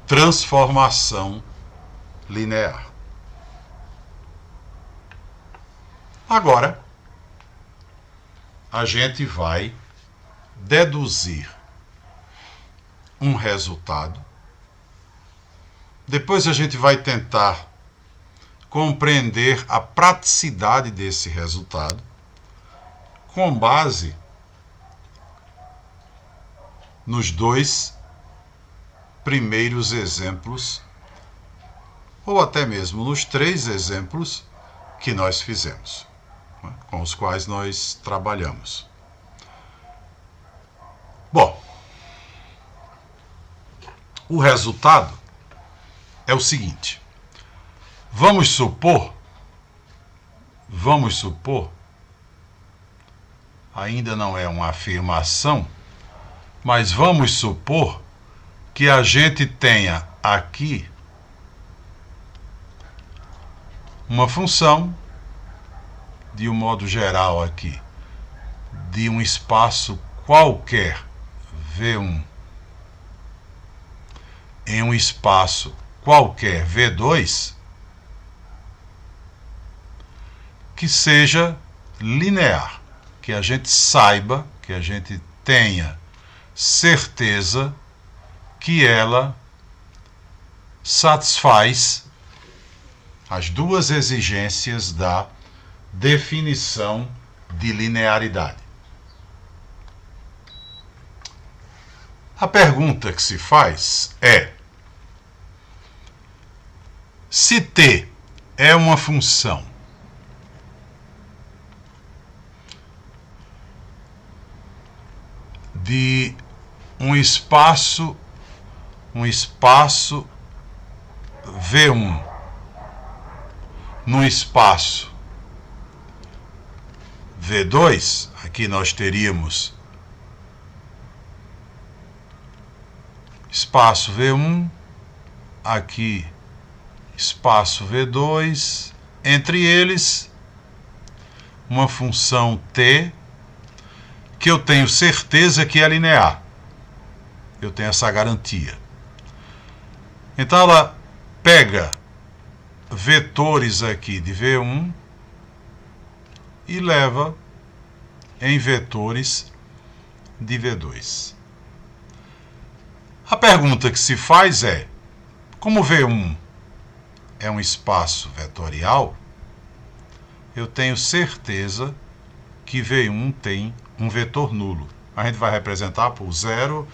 transformação linear. Agora, a gente vai deduzir um resultado. Depois a gente vai tentar compreender a praticidade desse resultado com base nos dois primeiros exemplos, ou até mesmo nos 3 exemplos que nós fizemos, com os quais nós trabalhamos. Bom, o resultado é o seguinte. Vamos supor, ainda não é uma afirmação, mas vamos supor que a gente tenha aqui uma função, de um modo geral aqui, de um espaço qualquer, V1, em um espaço qualquer, V2, que seja linear, que a gente saiba, que a gente tenha certeza que ela satisfaz as duas exigências da definição de linearidade. A pergunta que se faz é: se t é uma função de um espaço V1 num espaço V2, aqui nós teríamos espaço V1, aqui espaço V2, entre eles uma função t que eu tenho certeza que é linear. Eu tenho essa garantia. Então ela pega vetores aqui de V1 e leva em vetores de V2. A pergunta que se faz é: Como V1 é um espaço vetorial, eu tenho certeza que V1 tem um vetor nulo. A gente vai representar por 0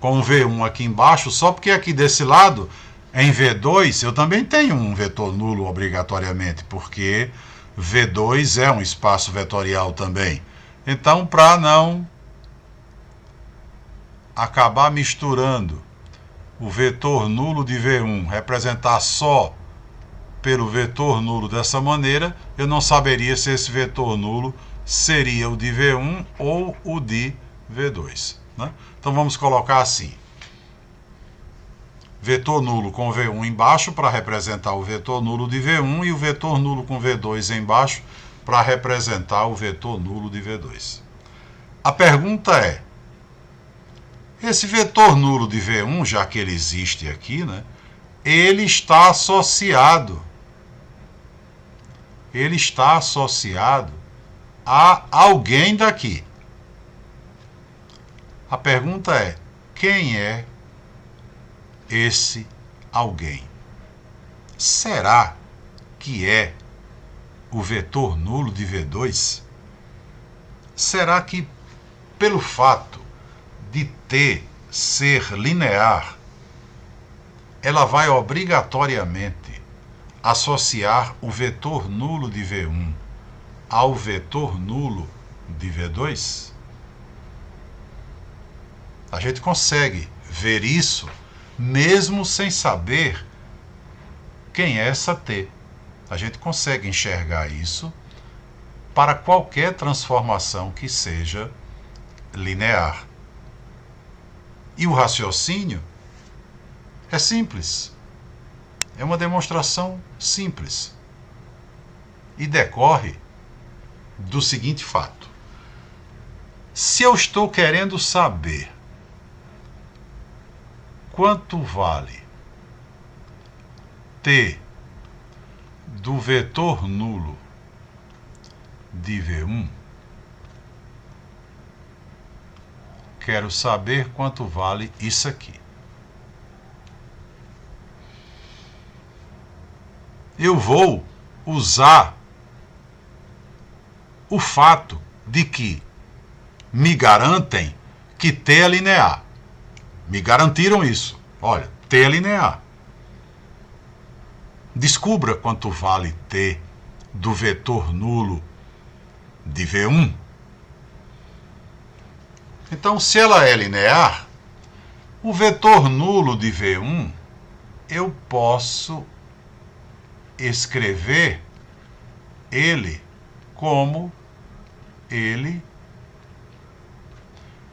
com o V1 aqui embaixo, só porque aqui desse lado, em V2, eu também tenho um vetor nulo obrigatoriamente, porque V2 é um espaço vetorial também. Então, para não acabar misturando o vetor nulo de V1, representar só pelo vetor nulo dessa maneira, eu não saberia se esse vetor nulo seria o de V1 ou o de V2. Né? Então vamos colocar assim. Vetor nulo com V1 embaixo para representar o vetor nulo de V1 e o vetor nulo com V2 embaixo para representar o vetor nulo de V2. A pergunta é, esse vetor nulo de V1, já que ele existe aqui, né, ele está associado a alguém daqui. A pergunta é, quem é esse alguém? Será que é o vetor nulo de V2? Será que, pelo fato de T ser linear, ela vai obrigatoriamente associar o vetor nulo de V1 ao vetor nulo de V2? A gente consegue ver isso mesmo sem saber quem é essa T. A gente consegue enxergar isso para qualquer transformação que seja linear. E o raciocínio é simples. É uma demonstração simples. E decorre do seguinte fato. Se eu estou querendo saber quanto vale T do vetor nulo de V1, quero saber quanto vale isso aqui. Eu vou usar o fato de que me garantem que T é linear. Me garantiram isso. Olha, T é linear. Descubra quanto vale T do vetor nulo de V1. Então, se ela é linear, o vetor nulo de V1 eu posso escrever ele como ele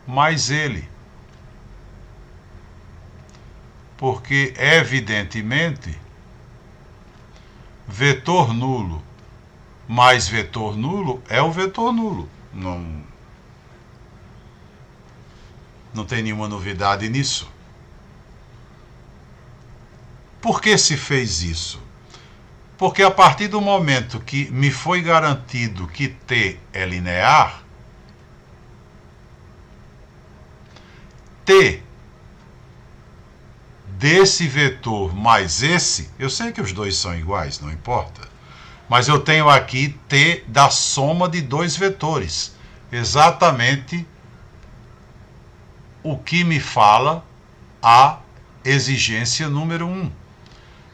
mais ele. Porque, evidentemente, vetor nulo mais vetor nulo é o vetor nulo. Não tem nenhuma novidade nisso. Por que se fez isso? Porque a partir do momento que me foi garantido que T é linear, T desse vetor mais esse, eu sei que os dois são iguais, não importa, mas eu tenho aqui T da soma de dois vetores, exatamente o que me fala a exigência número 1.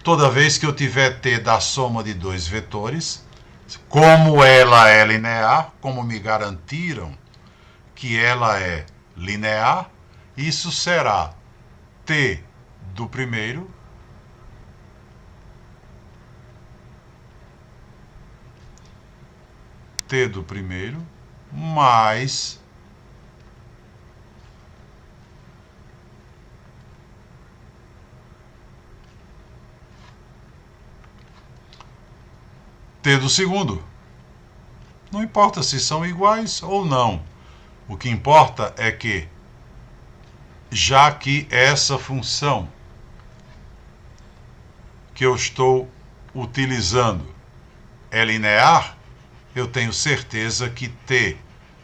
Toda vez que eu tiver T da soma de dois vetores, como ela é linear, como me garantiram que ela é linear, isso será T do primeiro T do primeiro mais T do segundo. Não importa se são iguais ou não. O que importa é que, já que essa função que eu estou utilizando é linear, eu tenho certeza que T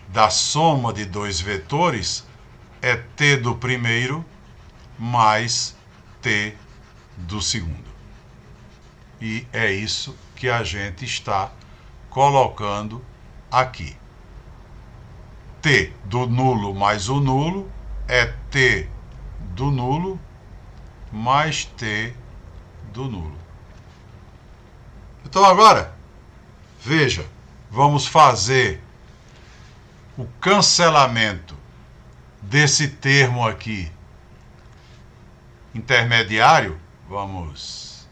da soma de dois vetores é T do primeiro mais T do segundo. E é isso que a gente está colocando aqui. T do nulo mais o nulo é T do nulo mais T do nulo. Então agora, veja, vamos fazer o cancelamento desse termo aqui intermediário. Vamos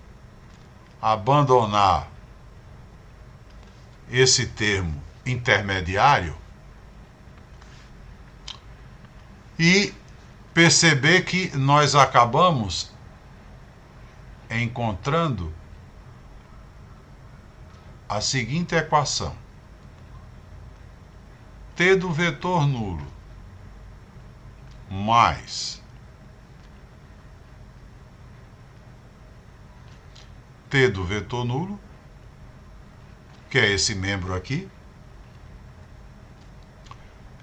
abandonar esse termo intermediário e perceber que nós acabamos encontrando a seguinte equação: T do vetor nulo mais T do vetor nulo, que é esse membro aqui,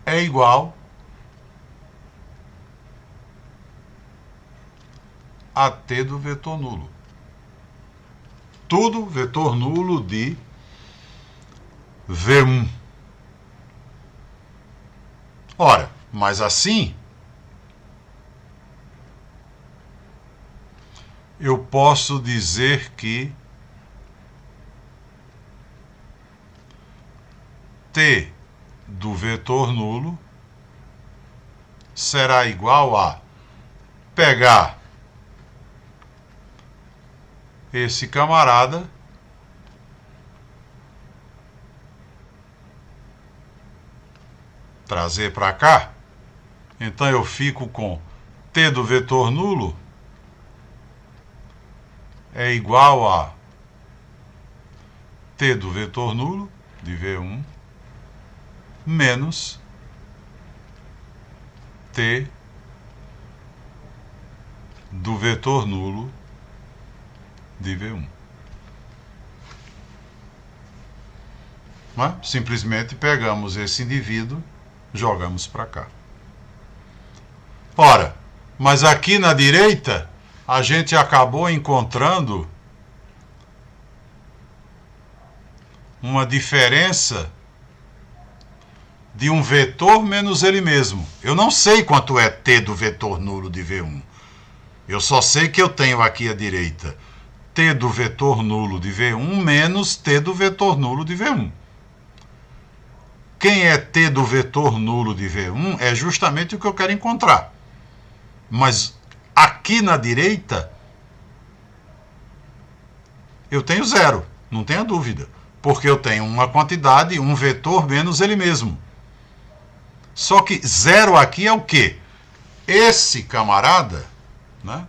é igual a T do vetor nulo. Tudo vetor nulo de V1. Ora, mas assim eu posso dizer que T do vetor nulo será igual a pegar esse camarada trazer para cá. Então eu fico com T do vetor nulo é igual a T do vetor nulo de V1 menos T do vetor nulo de V1. Simplesmente pegamos esse indivíduo, jogamos para cá. Ora, mas aqui na direita a gente acabou encontrando uma diferença de um vetor menos ele mesmo. Eu não sei quanto é T do vetor nulo de V1. Eu só sei que eu tenho aqui à direita T do vetor nulo de V1 menos T do vetor nulo de V1. Quem é T do vetor nulo de V1 é justamente o que eu quero encontrar. Mas aqui na direita eu tenho zero, não tenha dúvida. Porque eu tenho uma quantidade, um vetor menos ele mesmo. Só que zero aqui é o quê? Esse camarada, né?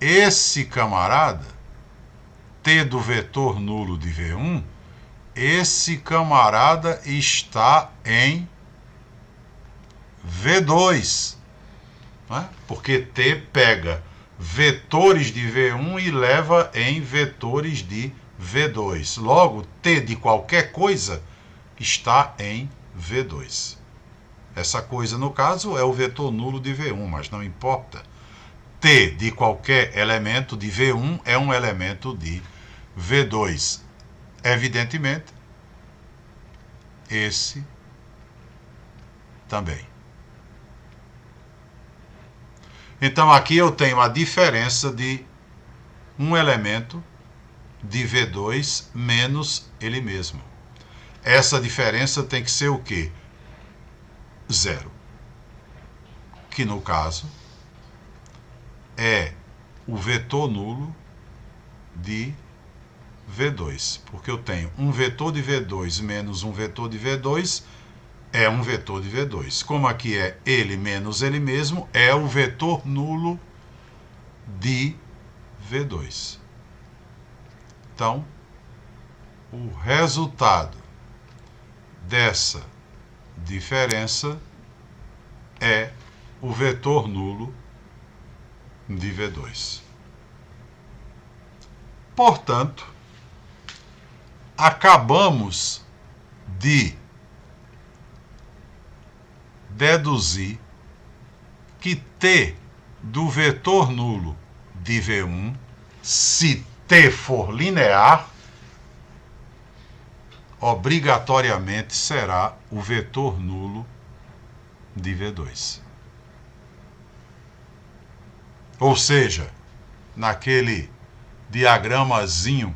Esse camarada, T do vetor nulo de V1, esse camarada está em V2. Né? Porque T pega vetores de V1 e leva em vetores de V2. Logo, T de qualquer coisa está em V2. Essa coisa, no caso, é o vetor nulo de V1, mas não importa. T de qualquer elemento de V1 é um elemento de V2. Evidentemente, esse também. Então aqui eu tenho a diferença de um elemento de V2 menos ele mesmo. Essa diferença tem que ser o quê? Zero. Que no caso é o vetor nulo de V2. Porque eu tenho um vetor de V2 menos um vetor de V2 é um vetor de V2. Como aqui é ele menos ele mesmo, é o vetor nulo de V2. Então, o resultado dessa diferença é o vetor nulo de V2. Portanto, acabamos de deduzir que T do vetor nulo de V1, se T for linear, obrigatoriamente será o vetor nulo de V2. Ou seja, naquele diagramazinho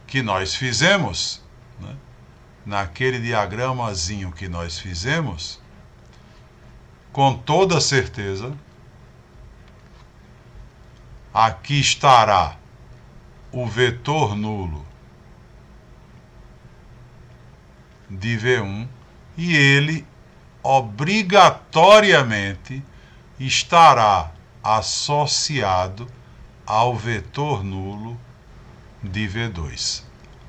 que nós fizemos, né? Com toda certeza, aqui estará o vetor nulo de V1 e ele obrigatoriamente estará associado ao vetor nulo de V2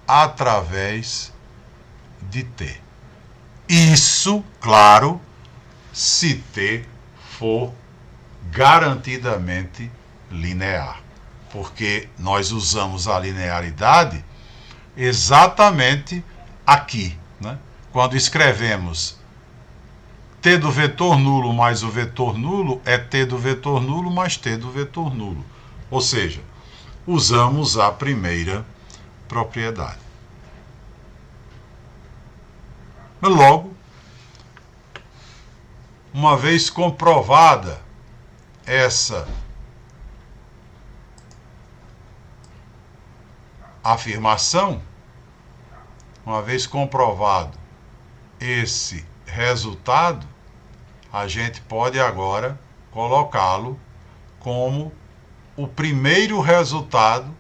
através de T. Isso, claro, se T for garantidamente linear, porque nós usamos a linearidade exatamente aqui, né? Quando escrevemos T do vetor nulo mais o vetor nulo é T do vetor nulo mais T do vetor nulo. Ou seja, usamos a primeira propriedade. Logo, uma vez comprovada essa afirmação, uma vez comprovado esse resultado, a gente pode agora colocá-lo como o primeiro resultado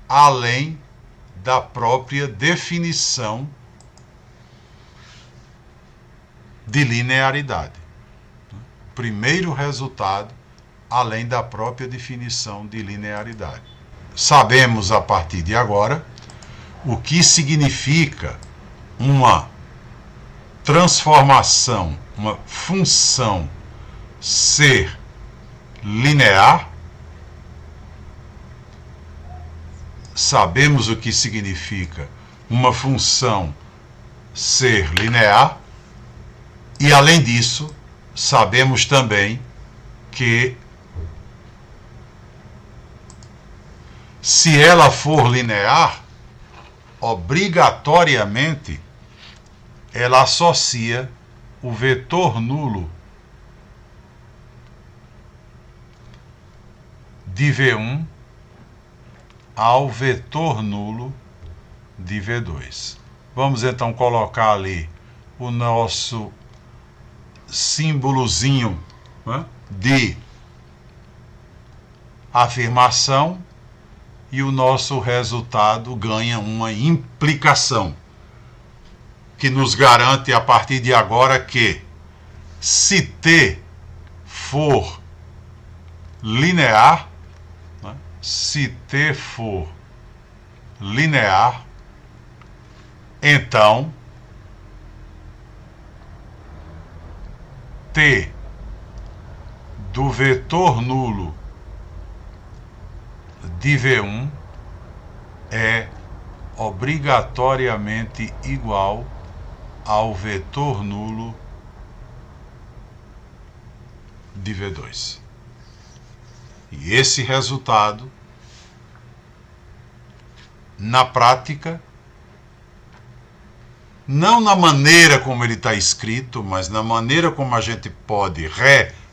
além da própria definição de linearidade. Primeiro resultado além da própria definição de linearidade. Sabemos a partir de agora o que significa uma transformação, uma função ser linear. Sabemos o que significa uma função ser linear e, além disso, sabemos também que se ela for linear, obrigatoriamente ela associa o vetor nulo de V1 ao vetor nulo de V2. Vamos então colocar ali o nosso símbolozinho, né, de afirmação, e o nosso resultado ganha uma implicação que nos garante a partir de agora que, se T for linear, né, se T for linear, então T do vetor nulo de V1 é obrigatoriamente igual ao vetor nulo de V2. E esse resultado, na prática, não na maneira como ele está escrito, mas na maneira como a gente pode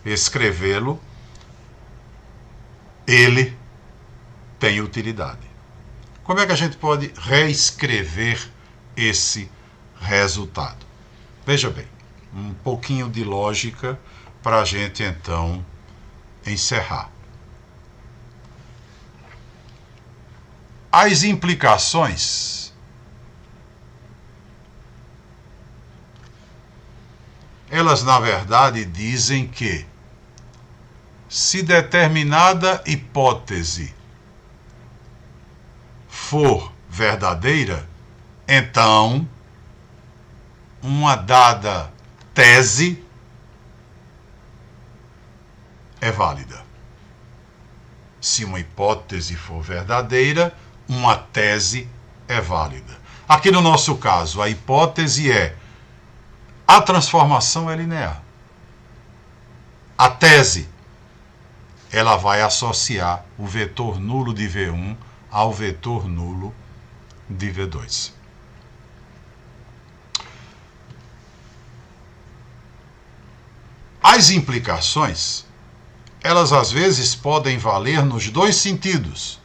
reescrevê-lo, ele tem utilidade. Como é que a gente pode reescrever esse resultado? Veja bem, um pouquinho de lógica para a gente então encerrar. As implicações elas na verdade dizem que, se determinada hipótese for verdadeira, então uma dada tese é válida. Se uma hipótese for verdadeira, uma tese é válida. Aqui no nosso caso, a hipótese é: a transformação é linear. A tese: ela vai associar o vetor nulo de V1 ao vetor nulo de V2. As implicações, elas às vezes podem valer nos dois sentidos.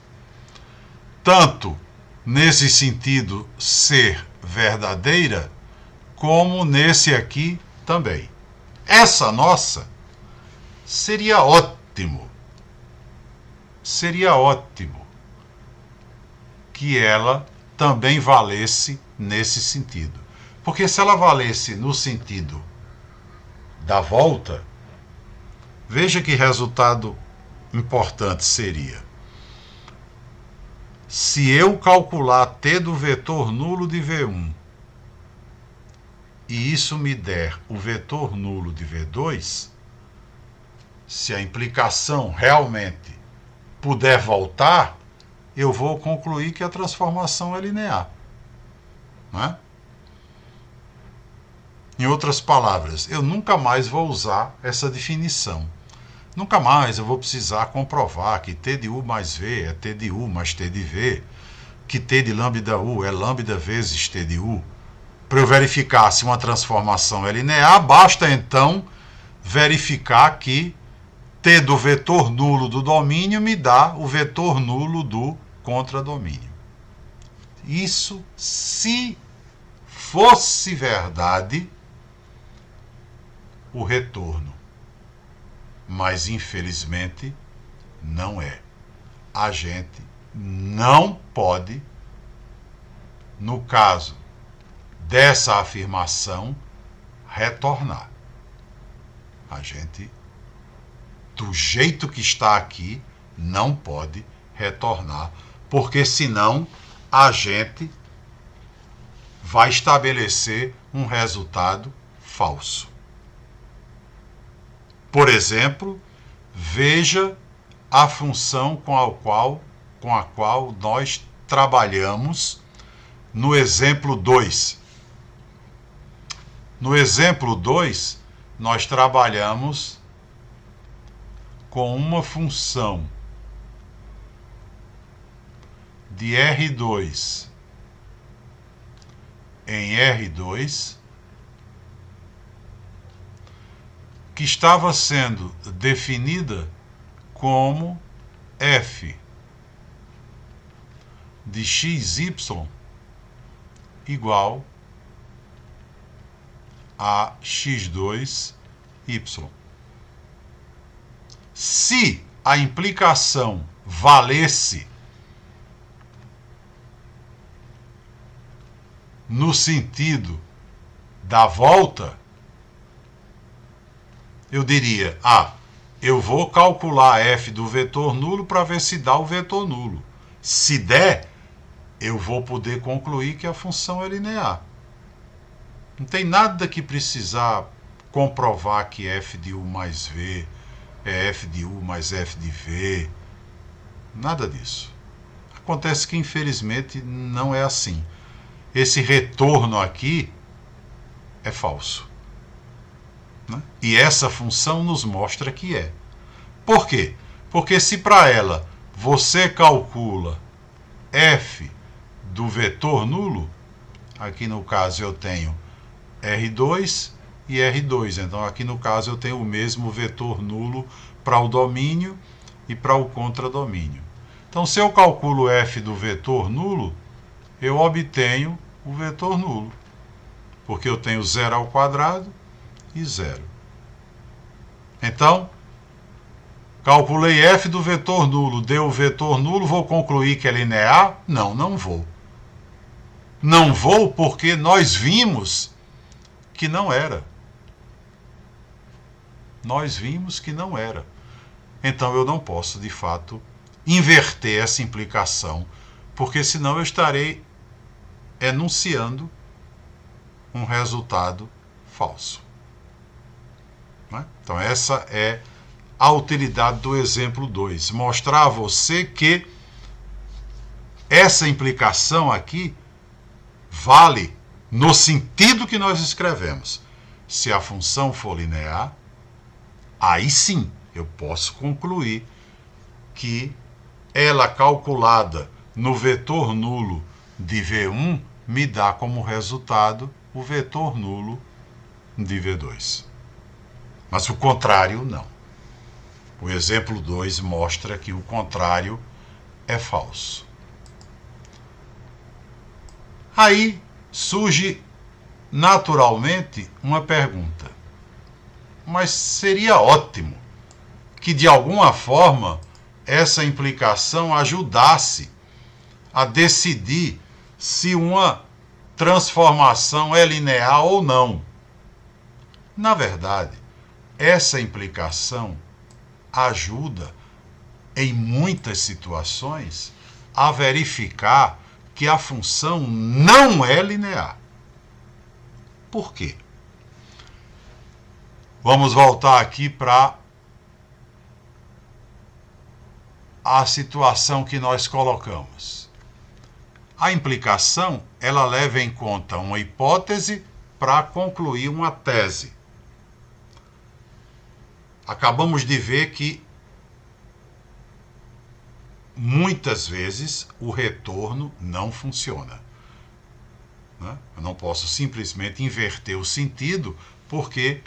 Tanto nesse sentido ser verdadeira, como nesse aqui também. Essa nossa seria ótimo que ela também valesse nesse sentido. Porque se ela valesse no sentido da volta, veja que resultado importante seria. Se eu calcular t do vetor nulo de V1 e isso me der o vetor nulo de V2, se a implicação realmente puder voltar, eu vou concluir que a transformação é linear. Não é? Em outras palavras, eu nunca mais vou usar essa definição. Nunca mais eu vou precisar comprovar que t de u mais v é t de u mais t de v, que t de lambda u é lambda vezes t de u. Para eu verificar se uma transformação é linear, basta então verificar que t do vetor nulo do domínio me dá o vetor nulo do contradomínio. Isso se fosse verdade o retorno. Mas infelizmente não é. A gente não pode, no caso dessa afirmação, retornar. A gente, do jeito que está aqui, não pode retornar, porque senão a gente vai estabelecer um resultado falso. Por exemplo, veja a função com a qual nós trabalhamos no exemplo 2. No exemplo 2, nós trabalhamos com uma função de R2 em R2 que estava sendo definida como f de xy igual a x2y. Se a implicação valesse no sentido da volta, eu diria, eu vou calcular f do vetor nulo para ver se dá o vetor nulo. Se der, eu vou poder concluir que a função é linear. Não tem nada que precisar comprovar que f de u mais v é f de u mais f de v. Nada disso. Acontece que, infelizmente, não é assim. Esse retorno aqui é falso. Né? E essa função nos mostra que é. Por quê? Porque se para ela você calcula f do vetor nulo, aqui no caso eu tenho R2 e R2, então aqui no caso eu tenho o mesmo vetor nulo para o domínio e para o contradomínio. Então se eu calculo f do vetor nulo, eu obtenho o vetor nulo, porque eu tenho 0 ao quadrado e 0. Então, calculei f do vetor nulo, deu o vetor nulo, vou concluir que é linear? Não, não vou. Não vou porque nós vimos que não era. Nós vimos que não era. Então eu não posso, de fato, inverter essa implicação, porque senão eu estarei enunciando um resultado falso. Né? Então essa é a utilidade do exemplo 2. Mostrar a você que essa implicação aqui vale no sentido que nós escrevemos. Se a função for linear, aí sim eu posso concluir que ela calculada no vetor nulo de V1 me dá como resultado o vetor nulo de V2. Mas o contrário não. O exemplo 2 mostra que o contrário é falso. Aí surge naturalmente uma pergunta. Mas seria ótimo que de alguma forma essa implicação ajudasse a decidir se uma transformação é linear ou não. Na verdade, essa implicação ajuda, em muitas situações, a verificar que a função não é linear. Por quê? Vamos voltar aqui para a situação que nós colocamos. A implicação, ela leva em conta uma hipótese para concluir uma tese. Acabamos de ver que muitas vezes o retorno não funciona. Eu não posso simplesmente inverter o sentido porque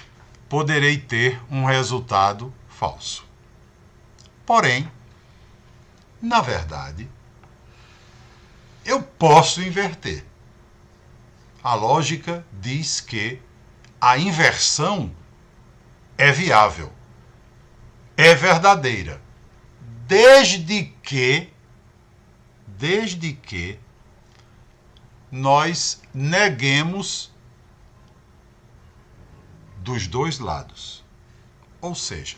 poderei ter um resultado falso. Porém, na verdade, eu posso inverter. A lógica diz que a inversão é viável, é verdadeira, desde que nós neguemos dos dois lados. Ou seja,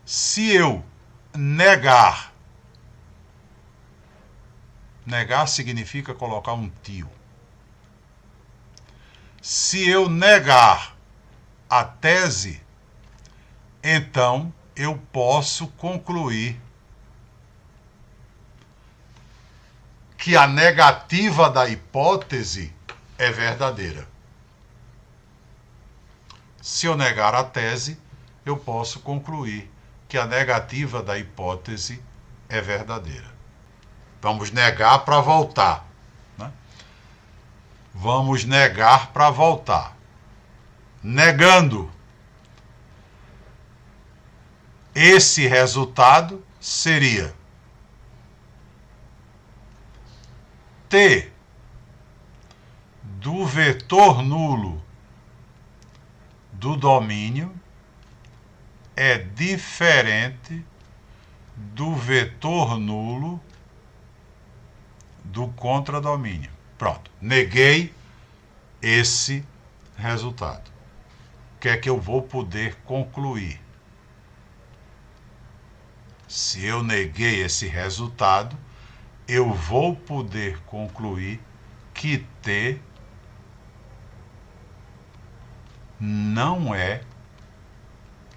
se eu negar significa colocar um tio. Se eu negar a tese, então eu posso concluir que a negativa da hipótese é verdadeira. Se eu negar a tese, eu posso concluir que a negativa da hipótese é verdadeira. Vamos negar para voltar. Vamos negar para voltar. Negando esse resultado seria T do vetor nulo do domínio é diferente do vetor nulo do contradomínio. Pronto, neguei esse resultado. O que é que eu vou poder concluir? Se eu neguei esse resultado, eu vou poder concluir que T não é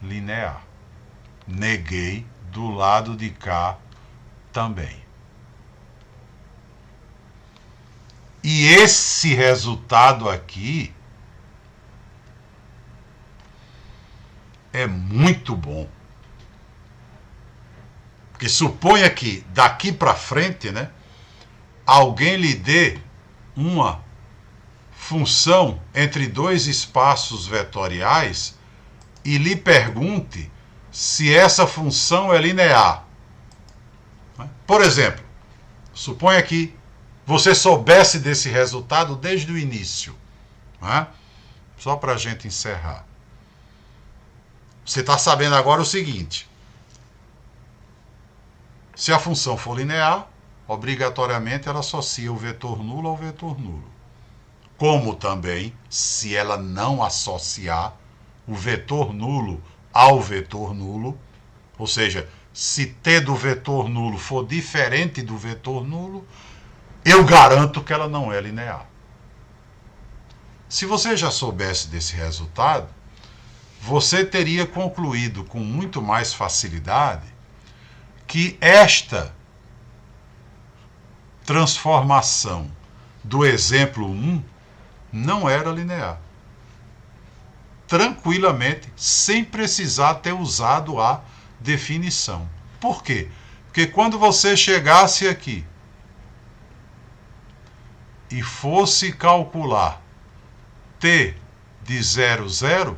linear. Neguei do lado de cá também. E esse resultado aqui é muito bom. Porque suponha que daqui para frente, alguém lhe dê uma função entre dois espaços vetoriais e lhe pergunte se essa função é linear. Por exemplo, suponha que você soubesse desse resultado desde o início. Só para a gente encerrar. Você está sabendo agora o seguinte. Se a função for linear, obrigatoriamente ela associa o vetor nulo ao vetor nulo. Como também, se ela não associar o vetor nulo ao vetor nulo, ou seja, se T do vetor nulo for diferente do vetor nulo, eu garanto que ela não é linear. Se você já soubesse desse resultado, você teria concluído com muito mais facilidade que esta transformação do exemplo 1 não era linear. Tranquilamente, sem precisar ter usado a definição. Por quê? Porque quando você chegasse aqui e fosse calcular t de 0, 0,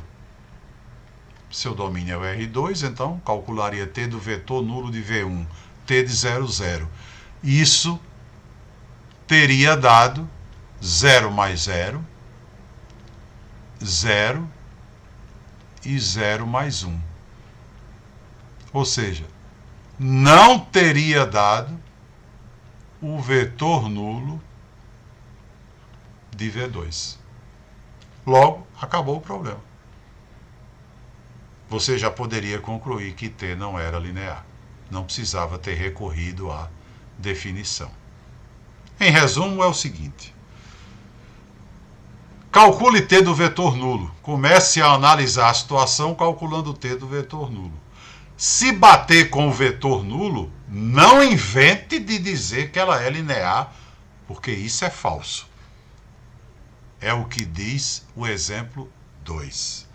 seu domínio é o R2, então calcularia t do vetor nulo de V1, t de 0, 0. Isso teria dado 0 mais 0, 0 e 0 mais 1. Ou seja, não teria dado o vetor nulo de V2. Logo, acabou o problema. Você já poderia concluir que T não era linear. Não precisava ter recorrido à definição. Em resumo, é o seguinte. Calcule T do vetor nulo. Comece a analisar a situação calculando T do vetor nulo. Se bater com o vetor nulo, não invente de dizer que ela é linear, porque isso é falso. É o que diz o exemplo 2.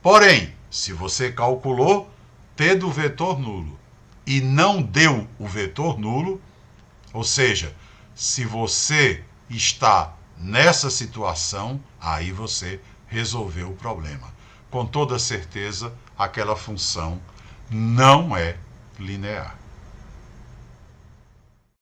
Porém, se você calculou T do vetor nulo e não deu o vetor nulo, ou seja, se você está nessa situação, aí você resolveu o problema. Com toda certeza, aquela função não é linear.